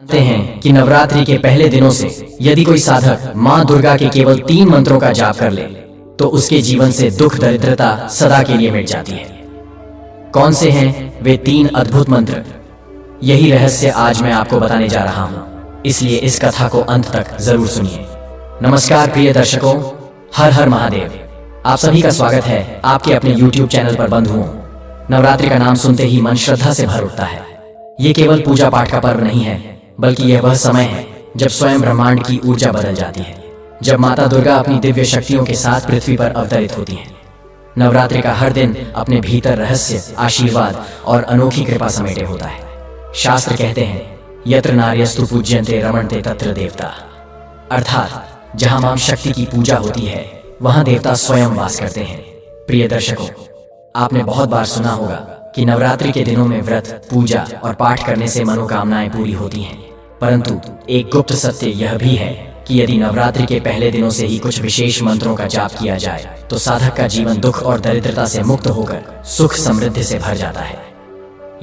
जानते हैं कि नवरात्रि के पहले दिनों से यदि कोई साधक माँ दुर्गा के केवल 3 मंत्रों का जाप कर ले तो उसके जीवन से दुख दरिद्रता सदा के लिए मिट जाती है। कौन से हैं वे 3 अद्भुत मंत्र? यही रहस्य आज मैं आपको बताने जा रहा हूँ, इसलिए इस कथा को अंत तक जरूर सुनिए। नमस्कार प्रिय दर्शकों, हर हर महादेव। आप सभी का स्वागत है आपके अपने YouTube चैनल पर बंधुओं। नवरात्रि का नाम सुनते ही मन श्रद्धा से भर उठता है। ये केवल पूजा पाठ का पर्व नहीं है, बल्कि यह वह समय है जब स्वयं ब्रह्मांड की ऊर्जा बदल जाती है, जब माता दुर्गा अपनी दिव्य शक्तियों के साथ पृथ्वी पर अवतरित होती हैं। नवरात्रि का हर दिन अपने भीतर रहस्य, आशीर्वाद और अनोखी कृपा समेटे होता है। शास्त्र कहते हैं, यत्र नार्यस्तु पूज्यन्ते रमन्ते तत्र देवता, अर्थात जहां मां शक्ति की पूजा होती है वहां देवता स्वयं वास करते हैं। प्रिय दर्शकों, आपने बहुत बार सुना होगा कि नवरात्रि के दिनों में व्रत, पूजा और पाठ करने से मनोकामनाएं पूरी होती हैं। परंतु एक गुप्त सत्य यह भी है कि यदि नवरात्रि के पहले दिनों से ही कुछ विशेष मंत्रों का जाप किया जाए तो साधक का जीवन दुख और दरिद्रता से मुक्त होकर सुख समृद्धि से भर जाता है।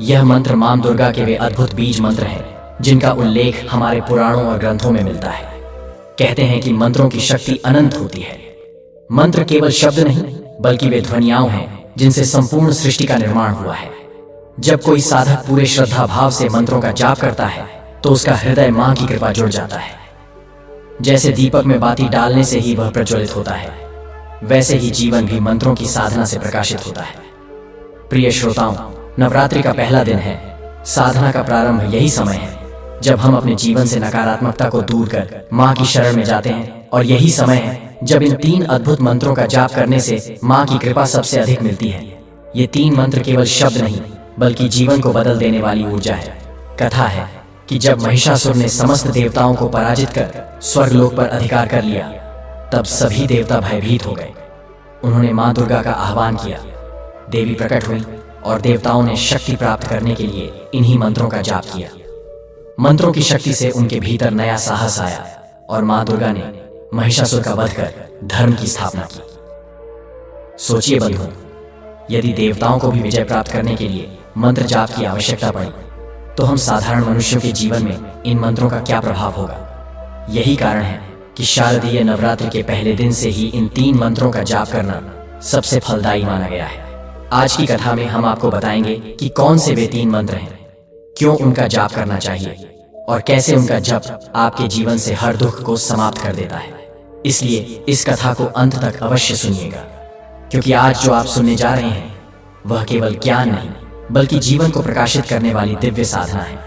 यह मंत्र मां दुर्गा के वे अद्भुत बीज मंत्र हैं जिनका उल्लेख हमारे पुराणों और ग्रंथों में मिलता है। कहते हैं कि मंत्रों की शक्ति अनंत होती है। मंत्र केवल शब्द नहीं, बल्कि वे ध्वनियां हैं जिनसे संपूर्ण सृष्टि का निर्माण हुआ है। जब कोई साधक पूरे श्रद्धा भाव से मंत्रों का जाप करता है तो उसका हृदय मां की कृपा जुड़ जाता है। जैसे दीपक में बाती डालने से ही वह प्रज्वलित होता है, वैसे ही जीवन भी मंत्रों की साधना से प्रकाशित होता है। प्रिय श्रोताओं, नवरात्रि का पहला दिन है। साधना का प्रारंभ यही समय है जब हम अपने जीवन से नकारात्मकता को दूर कर मां की शरण में जाते हैं, और यही समय है जब इन 3 अद्भुत मंत्रों का जाप करने से मां की कृपा सबसे अधिक मिलती है। ये 3 मंत्र केवल शब्द नहीं, बल्कि जीवन को बदल देने वाली ऊर्जा है। कथा है कि जब महिषासुर ने समस्त देवताओं को पराजित कर स्वर्गलोक पर अधिकार कर लिया, तब सभी देवता भयभीत हो गए। उन्होंने मां दुर्गा का आह्वान किया। देवी प्रकट हुई और देवताओं ने शक्ति प्राप्त करने के लिए इन्हीं मंत्रों का जाप किया। मंत्रों की शक्ति से उनके भीतर नया साहस आया और मां दुर्गा ने महिषासुर का वध कर धर्म की स्थापना की। सोचिए बंधुओं, यदि देवताओं को भी विजय प्राप्त करने के लिए मंत्र जाप की आवश्यकता पड़ी तो हम साधारण मनुष्यों के जीवन में इन मंत्रों का क्या प्रभाव होगा। यही कारण है कि शारदीय नवरात्रि के पहले दिन से ही इन 3 मंत्रों का जाप करना सबसे फलदायी माना गया है। आज की कथा में हम आपको बताएंगे कि कौन से वे 3 मंत्र हैं, क्यों उनका जाप करना चाहिए और कैसे उनका जप आपके जीवन से हर दुख को समाप्त कर देता है। इसलिए इस कथा को अंत तक अवश्य सुनिएगा, क्योंकि आज जो आप सुनने जा रहे हैं वह केवल ज्ञान नहीं, बल्कि जीवन को प्रकाशित करने वाली दिव्य साधना है।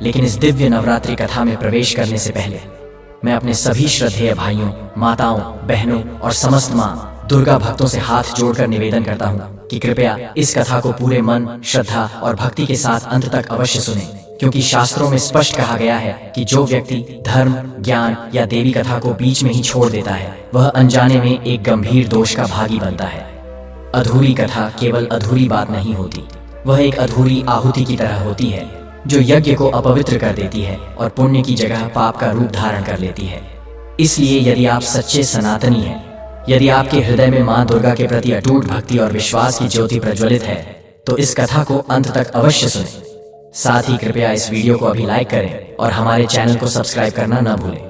लेकिन इस दिव्य नवरात्रि कथा में प्रवेश करने से पहले मैं अपने सभी श्रद्धेय भाइयों, माताओं, बहनों और समस्त मां दुर्गा भक्तों से हाथ जोड़कर निवेदन करता हूँ कि कृपया इस कथा को पूरे मन, श्रद्धा और भक्ति के साथ अंत तक अवश्य सुनें, क्योंकि शास्त्रों में स्पष्ट कहा गया है कि जो व्यक्ति धर्म, ज्ञान या देवी कथा को बीच में ही छोड़ देता है वह अनजाने में एक गंभीर दोष का भागी बनता है। अधूरी कथा केवल अधूरी बात नहीं होती, वह एक अधूरी आहुति की तरह होती है जो यज्ञ को अपवित्र कर देती है और पुण्य की जगह पाप का रूप धारण कर लेती है। इसलिए यदि आप सच्चे सनातनी हैं, यदि आपके हृदय में मां दुर्गा के प्रति अटूट भक्ति और विश्वास की ज्योति प्रज्वलित है, तो इस कथा को अंत तक अवश्य सुनें। साथ ही कृपया इस वीडियो को अभी लाइक करें और हमारे चैनल को सब्सक्राइब करना न भूलें।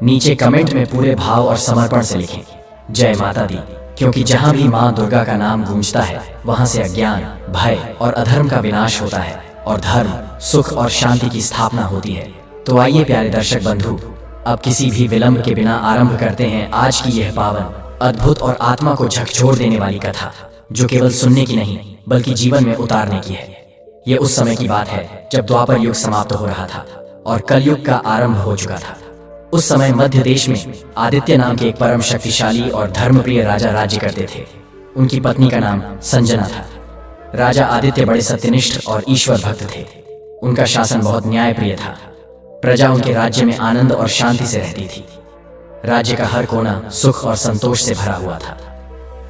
नीचे कमेंट में पूरे भाव और समर्पण से लिखें, जय माता दी, क्योंकि जहां भी मां दुर्गा का नाम गूंजता है वहां से अज्ञान, भय और अधर्म का विनाश होता है और धर्म, सुख और शांति की स्थापना होती है। तो आइए प्यारे दर्शक बंधु, अब किसी भी विलंब के बिना आरंभ करते हैं आज की यह पावन, अद्भुत और आत्मा को झकझोर देने वाली कथा, जो केवल सुनने की नहीं बल्कि जीवन में उतारने की है। ये उस समय की बात है जब द्वापर युग समाप्त हो रहा था और कलयुग का आरंभ हो चुका था। उस समय मध्य देश में आदित्य नाम के एक परम शक्तिशाली और धर्मप्रिय राजा राज्य करते थे। उनकी पत्नी का नाम संजना था। राजा आदित्य बड़े सत्यनिष्ठ और ईश्वर भक्त थे। उनका शासन बहुत न्यायप्रिय था। प्रजा उनके राज्य में आनंद और शांति से रहती थी। राज्य का हर कोना सुख और संतोष से भरा हुआ था।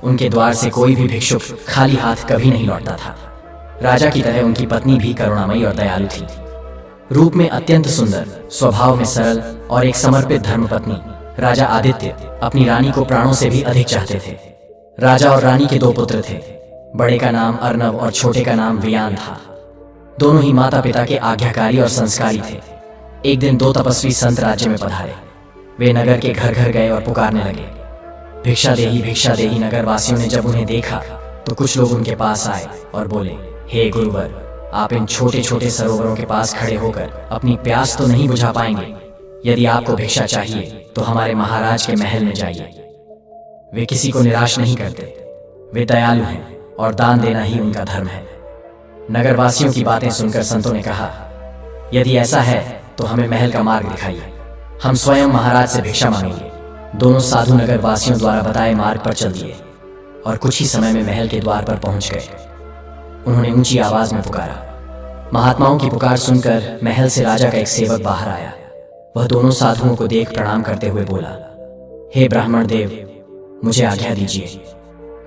उनके द्वार से कोई भी भिक्षुक खाली हाथ कभी नहीं लौटता था। राजा की तरह उनकी पत्नी भी करुणामयी और दयालु थी। रूप में अत्यंत सुंदर, स्वभाव में सरल और एक समर्पित धर्मपत्नी राजा आदित्य अपनी रानी को प्राणों से भी अधिक चाहते थे। राजा और रानी के 2 पुत्र थे। बड़े का नाम अर्नव और छोटे का नाम वियान था। दोनों ही माता पिता के आज्ञाकारी और संस्कारी थे। एक दिन 2 तपस्वी संत राज्य में पधारे। वे नगर के घर घर गए और पुकारने लगे, भिक्षा देही। नगर वासियों ने जब उन्हें देखा तो कुछ लोग उनके पास आए और बोले, हे गुरुवर, आप इन छोटे छोटे सरोवरों के पास खड़े होकर अपनी प्यास तो नहीं बुझा पाएंगे। यदि आपको भिक्षा चाहिए तो हमारे महाराज के महल में जाइए। वे किसी को निराश नहीं करते, वे दयालु हैं और दान देना ही उनका धर्म है। नगरवासियों की बातें सुनकर संतों ने कहा, यदि ऐसा है तो हमें महल का मार्ग दिखाइए, हम स्वयं महाराज से भिक्षा मांगेंगे। दोनों साधु नगरवासियों द्वारा बताए मार्ग पर चल दिए और कुछ ही समय में महल के द्वार पर पहुंच गए। उन्होंने ऊंची आवाज में पुकारा। महात्माओं की पुकार सुनकर महल से राजा का एक सेवक बाहर आया। वह दोनों साधुओं को देख प्रणाम करते हुए बोला, हे ब्राह्मण देव, मुझे आज्ञा दीजिए,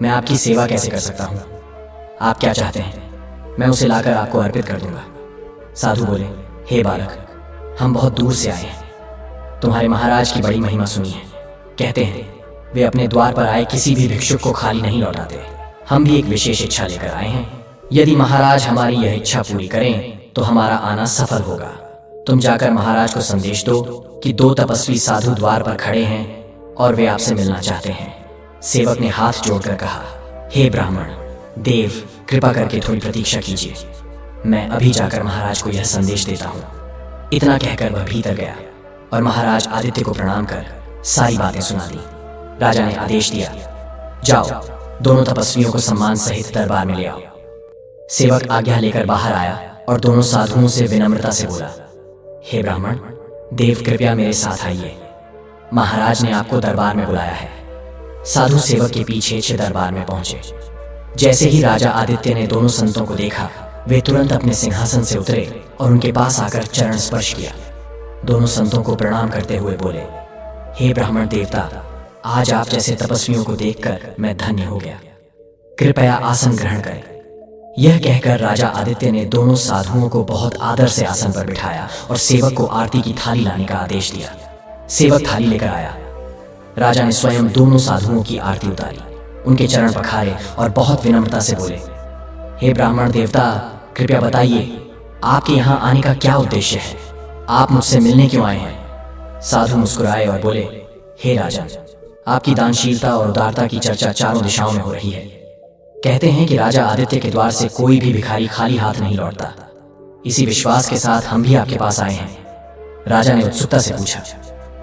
मैं आपकी सेवा कैसे कर सकता हूँ? आप क्या चाहते हैं? मैं उसे लाकर आपको अर्पित कर दूंगा। साधु बोले, हे बालक, हम बहुत दूर से आए हैं, तुम्हारे महाराज की बड़ी महिमा सुनी है। कहते हैं वे अपने द्वार पर आए किसी भी भिक्षुक को खाली नहीं लौटाते। हम भी एक विशेष इच्छा लेकर आए हैं। यदि महाराज हमारी यह इच्छा पूरी करें तो हमारा आना सफल होगा। तुम जाकर महाराज को संदेश दो कि 2 तपस्वी साधु द्वार पर खड़े हैं और वे आपसे मिलना चाहते हैं। सेवक ने हाथ जोड़कर कहा, हे ब्राह्मण देव, कृपा करके थोड़ी प्रतीक्षा कीजिए, मैं अभी जाकर महाराज को यह संदेश देता हूँ। इतना कहकर वह भीतर गया और महाराज आदित्य को प्रणाम कर सारी बातें सुना दी। राजा ने आदेश दिया, जाओ, दोनों तपस्वियों को सम्मान सहित दरबार में ले आओ। सेवक आज्ञा लेकर बाहर आया और दोनों साधुओं से विनम्रता से बोला, हे ब्राह्मण देव, कृपया मेरे साथ आइए, महाराज ने आपको दरबार में बुलाया है। साधु सेवक के पीछे दरबार में पहुंचे। जैसे ही राजा आदित्य ने दोनों संतों को देखा, वे तुरंत अपने सिंहासन से उतरे और उनके पास आकर चरण स्पर्श किया। दोनों संतों को प्रणाम करते हुए बोले, हे ब्राह्मण देवता, आज आप जैसे तपस्वियों को देखकर मैं धन्य हो गया, कृपया आसन ग्रहण करें। यह कहकर राजा आदित्य ने दोनों साधुओं को बहुत आदर से आसन पर बिठाया और सेवक को आरती की थाली लाने का आदेश दिया। सेवक थाली लेकर आया। राजा ने स्वयं दोनों साधुओं की आरती उतारी, उनके चरण पखारे और बहुत विनम्रता से बोले, हे ब्राह्मण देवता, कृपया बताइए, आपके यहाँ आने का क्या उद्देश्य है? आप मुझसे मिलने क्यों आए हैं? साधु मुस्कुराए और बोले, हे राजन, आपकी दानशीलता और उदारता की चर्चा चारों दिशाओं में हो रही है। कहते हैं कि राजा आदित्य के द्वार से कोई भी भिखारी खाली हाथ नहीं लौटता। इसी विश्वास के साथ हम भी आपके पास आए हैं। राजा ने उत्सुकता से पूछा,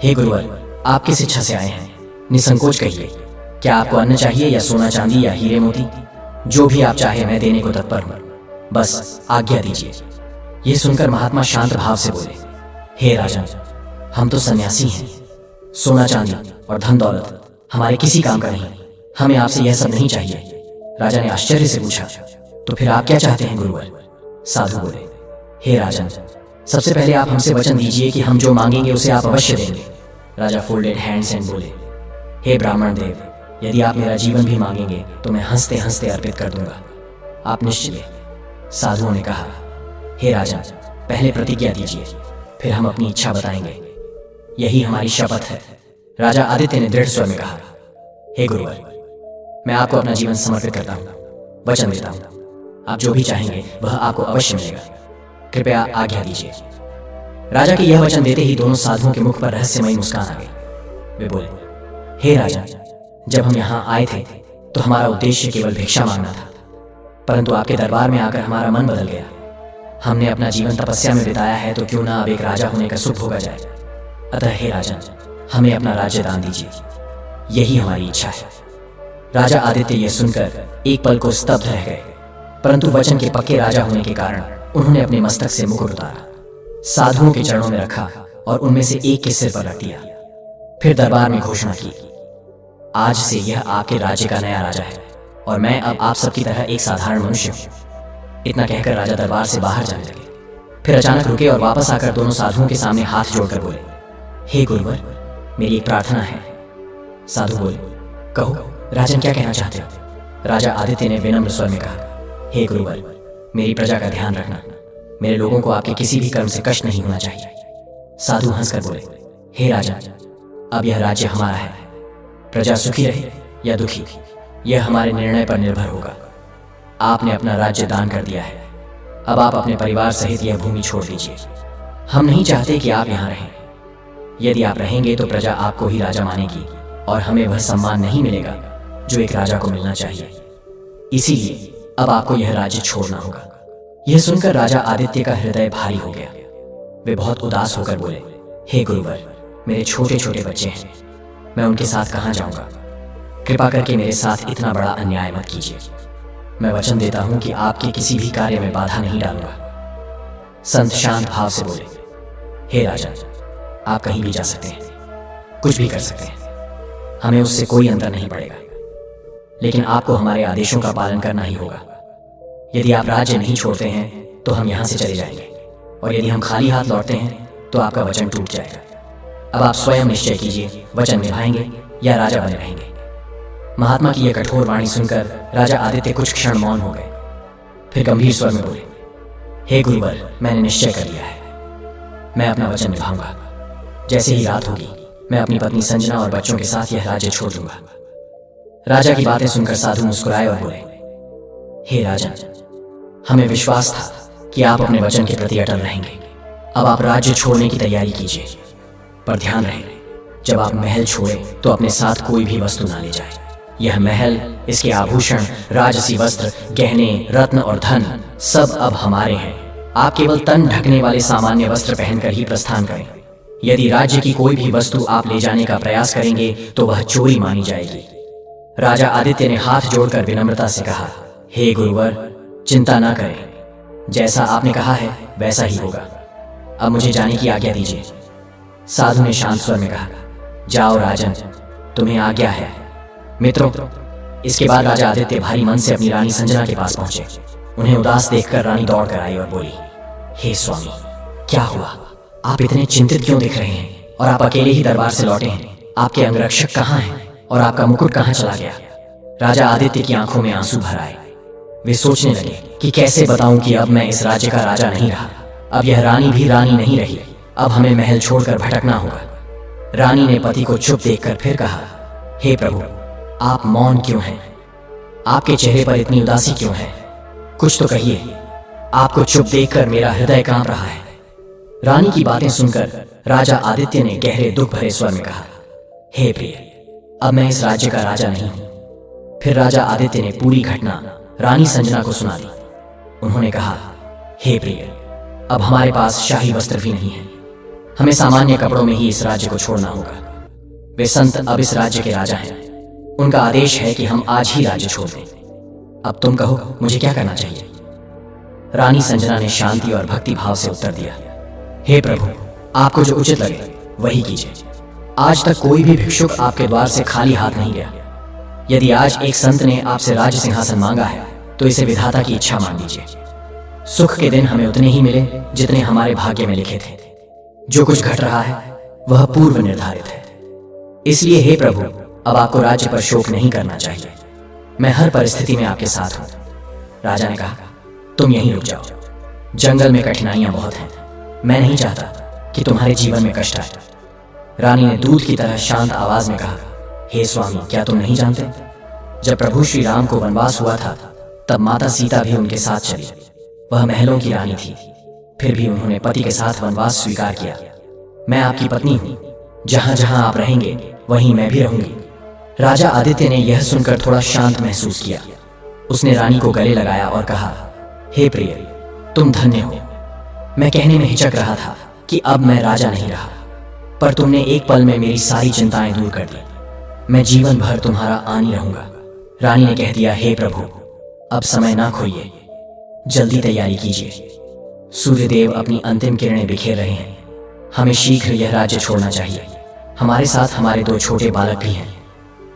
हे गुरुवर, आप किस इच्छा से आए हैं? निसंकोच कहिए, क्या आपको अन्न चाहिए या सोना चांदी या हीरे मोती? जो भी आप चाहे मैं देने को तत्पर हूँ, बस आज्ञा दीजिए। यह सुनकर महात्मा शांत भाव से बोले, हे राजन, हम तो सन्यासी हैं, सोना चांदी और धन दौलत हमारे किसी काम का नहीं, हमें आपसे यह सब नहीं चाहिए। राजा ने आश्चर्य से पूछा, तो फिर आप क्या चाहते हैं गुरुवर? साधु बोले, हे राजन, सबसे पहले आप हमसे वचन दीजिए कि हम जो मांगेंगे उसे आप अवश्य देंगे। राजा फोल्डेड हैंड्स एंड बोले, हे ब्राह्मण देव, यदि आप मेरा जीवन भी मांगेंगे तो मैं हंसते हंसते अर्पित कर दूंगा, आप निश्चित। साधुओं ने कहा, हे राजा, पहले प्रतिज्ञा दीजिए, फिर हम अपनी इच्छा बताएंगे। यही हमारी शपथ है। राजा आदित्य ने दृढ़ स्वर में कहा, हे गुरुवर, मैं आपको अपना जीवन समर्पित करता हूँ, वचन देता हूँ, आप जो भी चाहेंगे वह आपको अवश्य मिलेगा, कृपया आज्ञा दीजिए। राजा के यह वचन देते ही दोनों साधुओं के मुख पर रहस्यमयी मुस्कान आ गई। वे बोले, हे राजा, जब हम यहाँ आए थे तो हमारा उद्देश्य केवल भिक्षा मांगना था, परंतु आपके दरबार में आकर हमारा मन बदल गया। हमने अपना जीवन तपस्या में बिताया है, तो क्यों ना अब एक राजा होने का सुख भोगा जाए। अतः हे राजन, हमें अपना राज्य दान दीजिए, यही हमारी इच्छा है। राजा आदित्य यह सुनकर एक पल को स्तब्ध रह गए, परंतु वचन के पक्के राजा होने के कारण उन्होंने अपने मस्तक से मुकुट उतारा, साधुओं के चरणों में रखा और उनमें से एक के सिर पर रख दिया। फिर दरबार में घोषणा की, आज से यह आपके राज्य का नया राजा है और मैं अब आप सबकी तरह एक साधारण मनुष्य हूँ। इतना कहकर राजा दरबार से बाहर जाने लगे। फिर अचानक रुके और वापस आकर दोनों साधुओं के सामने हाथ जोड़कर बोले, हे गुरुवर, मेरी एक प्रार्थना है। साधु बोले, कहो राजन, क्या कहना चाहते हो? राजा आदित्य ने विनम्र स्वर में कहा, हे गुरुवर, मेरी प्रजा का ध्यान रखना, मेरे लोगों को आपके किसी भी कर्म से कष्ट नहीं होना चाहिए। साधु हंसकर बोले, हे राजा, अब यह राज्य हमारा है, प्रजा सुखी रहे या दुखी यह हमारे निर्णय पर निर्भर होगा। आपने अपना राज्य दान कर दिया है, अब आप अपने परिवार सहित यह भूमि छोड़ दीजिए। हम नहीं चाहते कि आप यहाँ रहें। यदि आप रहेंगे तो प्रजा आपको ही राजा मानेगी और हमें वह सम्मान नहीं मिलेगा जो एक राजा को मिलना चाहिए। इसीलिए अब आपको यह राज्य छोड़ना होगा। यह सुनकर राजा आदित्य का हृदय भारी हो गया। वे बहुत उदास होकर बोले, हे गुरुवर, मेरे छोटे छोटे बच्चे हैं, मैं उनके साथ कहाँ जाऊंगा? कृपा करके मेरे साथ इतना बड़ा अन्याय मत कीजिए। मैं वचन देता हूं कि आपके किसी भी कार्य में बाधा नहीं डालूंगा। संत शांत भाव से बोले, हे राजन, आप कहीं भी जा सकते हैं, कुछ भी कर सकते हैं, हमें उससे कोई अंतर नहीं पड़ेगा, लेकिन आपको हमारे आदेशों का पालन करना ही होगा। यदि आप राज्य नहीं छोड़ते हैं तो हम यहाँ से चले जाएंगे, और यदि हम खाली हाथ लौटते हैं तो आपका वचन टूट जाएगा। अब आप स्वयं निश्चय कीजिए, वचन निभाएंगे या राजा बने रहेंगे। महात्मा की यह कठोर वाणी सुनकर राजा आदित्य कुछ क्षण मौन हो गए, फिर गंभीर स्वर में बोले, हे गुरुवर, मैंने निश्चय कर लिया है, मैं अपना वचन निभाऊंगा। जैसे ही रात होगी मैं अपनी पत्नी संजना और बच्चों के साथ यह राज्य छोड़ दूंगा। राजा की बातें सुनकर साधु मुस्कुराए और बोले, हे राजन, हमें विश्वास था कि आप अपने वचन के प्रति अटल रहेंगे। अब आप राज्य छोड़ने की तैयारी कीजिए, पर ध्यान रहे, जब आप महल छोड़े तो अपने साथ कोई भी वस्तु ना ले जाए। यह महल, इसके आभूषण, राजसी वस्त्र, गहने, रत्न और धन सब अब हमारे हैं। आप केवल तन ढकने वाले सामान्य वस्त्र पहनकर ही प्रस्थान करें। यदि राज्य की कोई भी वस्तु आप ले जाने का प्रयास करेंगे तो वह चोरी मानी जाएगी। राजा आदित्य ने हाथ जोड़कर विनम्रता से कहा, हे गुरुवर, चिंता ना करें, जैसा आपने कहा है वैसा ही होगा। अब मुझे जाने की आज्ञा दीजिए। साधु ने शांत स्वर में कहा, जाओ राजन, तुम्हें आज्ञा है। मित्रों, इसके बाद राजा आदित्य भारी मन से अपनी रानी संजना के पास पहुंचे। उन्हें उदास देखकर रानी दौड़ कर आई और बोली, हे स्वामी, क्या हुआ? आप इतने चिंतित क्यों दिख रहे हैं? और आप अकेले ही दरबार से लौटे हैं। आपके अंगरक्षक कहाँ हैं? और आपका मुकुट कहाँ चला गया? राजा आदित्य की आंखों में आंसू भर आए। वे सोचने लगे कि कैसे बताऊं कि अब मैं इस राज्य का राजा नहीं रहा, अब यह रानी भी रानी नहीं रही, अब हमें महल छोड़कर भटकना होगा। रानी ने पति को चुप देखकर फिर कहा, हे प्रभु, आप मौन क्यों हैं? आपके चेहरे पर इतनी उदासी क्यों है? कुछ तो कहिए। आपको चुप देखकर मेरा हृदय कांप रहा है। रानी की बातें सुनकर राजा आदित्य ने गहरे दुख भरे स्वर में कहा, हे प्रिय, अब मैं इस राज्य का राजा नहीं हूं। फिर राजा आदित्य ने पूरी घटना रानी संजना को सुना दी। उन्होंने कहा, हे प्रिय, अब हमारे पास शाही वस्त्र भी नहीं है, हमें सामान्य कपड़ों में ही इस राज्य को छोड़ना होगा। वे संत अब इस राज्य के राजा हैं, उनका आदेश है कि हम आज ही राज्य छोड़ दें। अब तुम कहो, मुझे क्या करना चाहिए? रानी संजना ने शांति और भक्ति भाव से उत्तर दिया, हे प्रभु, आपको जो उचित लगे वही कीजिए। आज तक कोई भी भिक्षुक आपके द्वार से खाली हाथ नहीं गया। यदि आज एक संत ने आपसे राज सिंहासन मांगा है तो इसे विधाता की इच्छा मान लीजिए। सुख के दिन हमें उतने ही मिले जितने हमारे भाग्य में लिखे थे। जो कुछ घट रहा है वह पूर्व निर्धारित है। इसलिए हे प्रभु, अब आपको राज्य पर शोक नहीं करना चाहिए। मैं हर परिस्थिति में आपके साथ हूं। राजा ने कहा, तुम यहीं रुक जाओ, जंगल में कठिनाइयां बहुत हैं, मैं नहीं चाहता कि तुम्हारे जीवन में कष्ट आए। रानी ने दूध की तरह शांत आवाज में कहा, हे स्वामी, क्या तुम नहीं जानते, जब प्रभु श्री राम को वनवास हुआ था तब माता सीता भी उनके साथ चली। वह महलों की रानी थी, फिर भी उन्होंने पति के साथ वनवास स्वीकार किया। मैं आपकी पत्नी हूं, जहां जहां आप रहेंगे वहीं मैं भी रहूंगी। राजा आदित्य ने यह सुनकर थोड़ा शांत महसूस किया। उसने रानी को गले लगाया और कहा, हे प्रिय, तुम धन्य हो। मैं कहने में हिचक रहा था कि अब मैं राजा नहीं रहा, पर तुमने एक पल में मेरी सारी चिंताएं दूर कर दी। मैं जीवन भर तुम्हारा आनी रहूंगा। रानी ने कह दिया, हे प्रभु, अब समय ना खोइए, जल्दी तैयारी कीजिए। सूर्यदेव अपनी अंतिम किरणें बिखेर रहे हैं, हमें शीघ्र यह राज्य छोड़ना चाहिए। हमारे साथ हमारे 2 छोटे बालक भी हैं।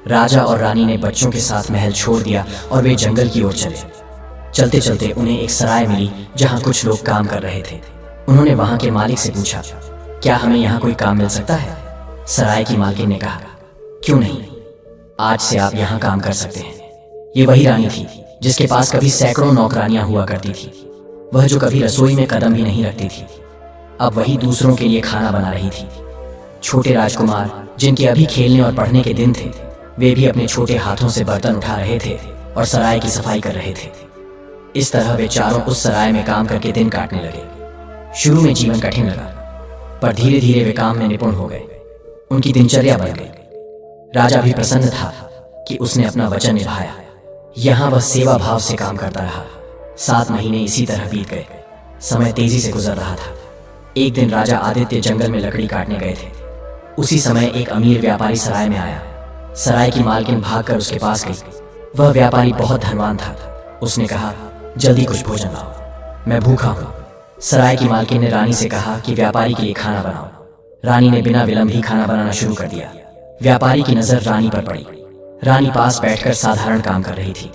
राजा और रानी ने बच्चों के साथ महल छोड़ दिया और वे जंगल की ओर चले। चलते चलते उन्हें एक सराय मिली जहां कुछ लोग काम कर रहे थे। उन्होंने वहां के मालिक से पूछा, क्या हमें यहाँ कोई काम मिल सकता है? सराय की मालकिन ने कहा, क्यों नहीं, आज से आप यहाँ काम कर सकते हैं। ये वही रानी थी जिसके पास कभी सैकड़ों नौकरानियां हुआ करती थी, वह जो कभी रसोई में कदम भी नहीं रखती थी, अब वही दूसरों के लिए खाना बना रही थी। छोटे राजकुमार जिनके अभी खेलने और पढ़ने के दिन थे, वे भी अपने छोटे हाथों से बर्तन उठा रहे थे और सराय की सफाई कर रहे थे। इस तरह वे चारों उस सराय में काम करके दिन काटने लगे। शुरू में जीवन कठिन लगा, पर धीरे धीरे वे काम में निपुण हो गए। उनकी दिनचर्या बन गई। राजा भी प्रसन्न था कि उसने अपना वचन निभाया। यहाँ वह सेवा भाव से काम करता रहा। 7 महीने इसी तरह बीत गए। समय तेजी से गुजर रहा था। एक दिन राजा आदित्य जंगल में लकड़ी काटने गए थे। उसी समय एक अमीर व्यापारी सराय में आया। सराय की मालकिन भागकर उसके पास गई। वह व्यापारी बहुत धनवान था। उसने कहा, जल्दी कुछ भोजन लाओ, मैं भूखा हूँ। सराय की मालकिन ने रानी से कहा कि व्यापारी के लिए खाना बनाओ। रानी ने बिना विलंब ही खाना बनाना शुरू कर दिया। व्यापारी की नजर रानी पर पड़ी। रानी पास बैठकर साधारण काम कर रही थी।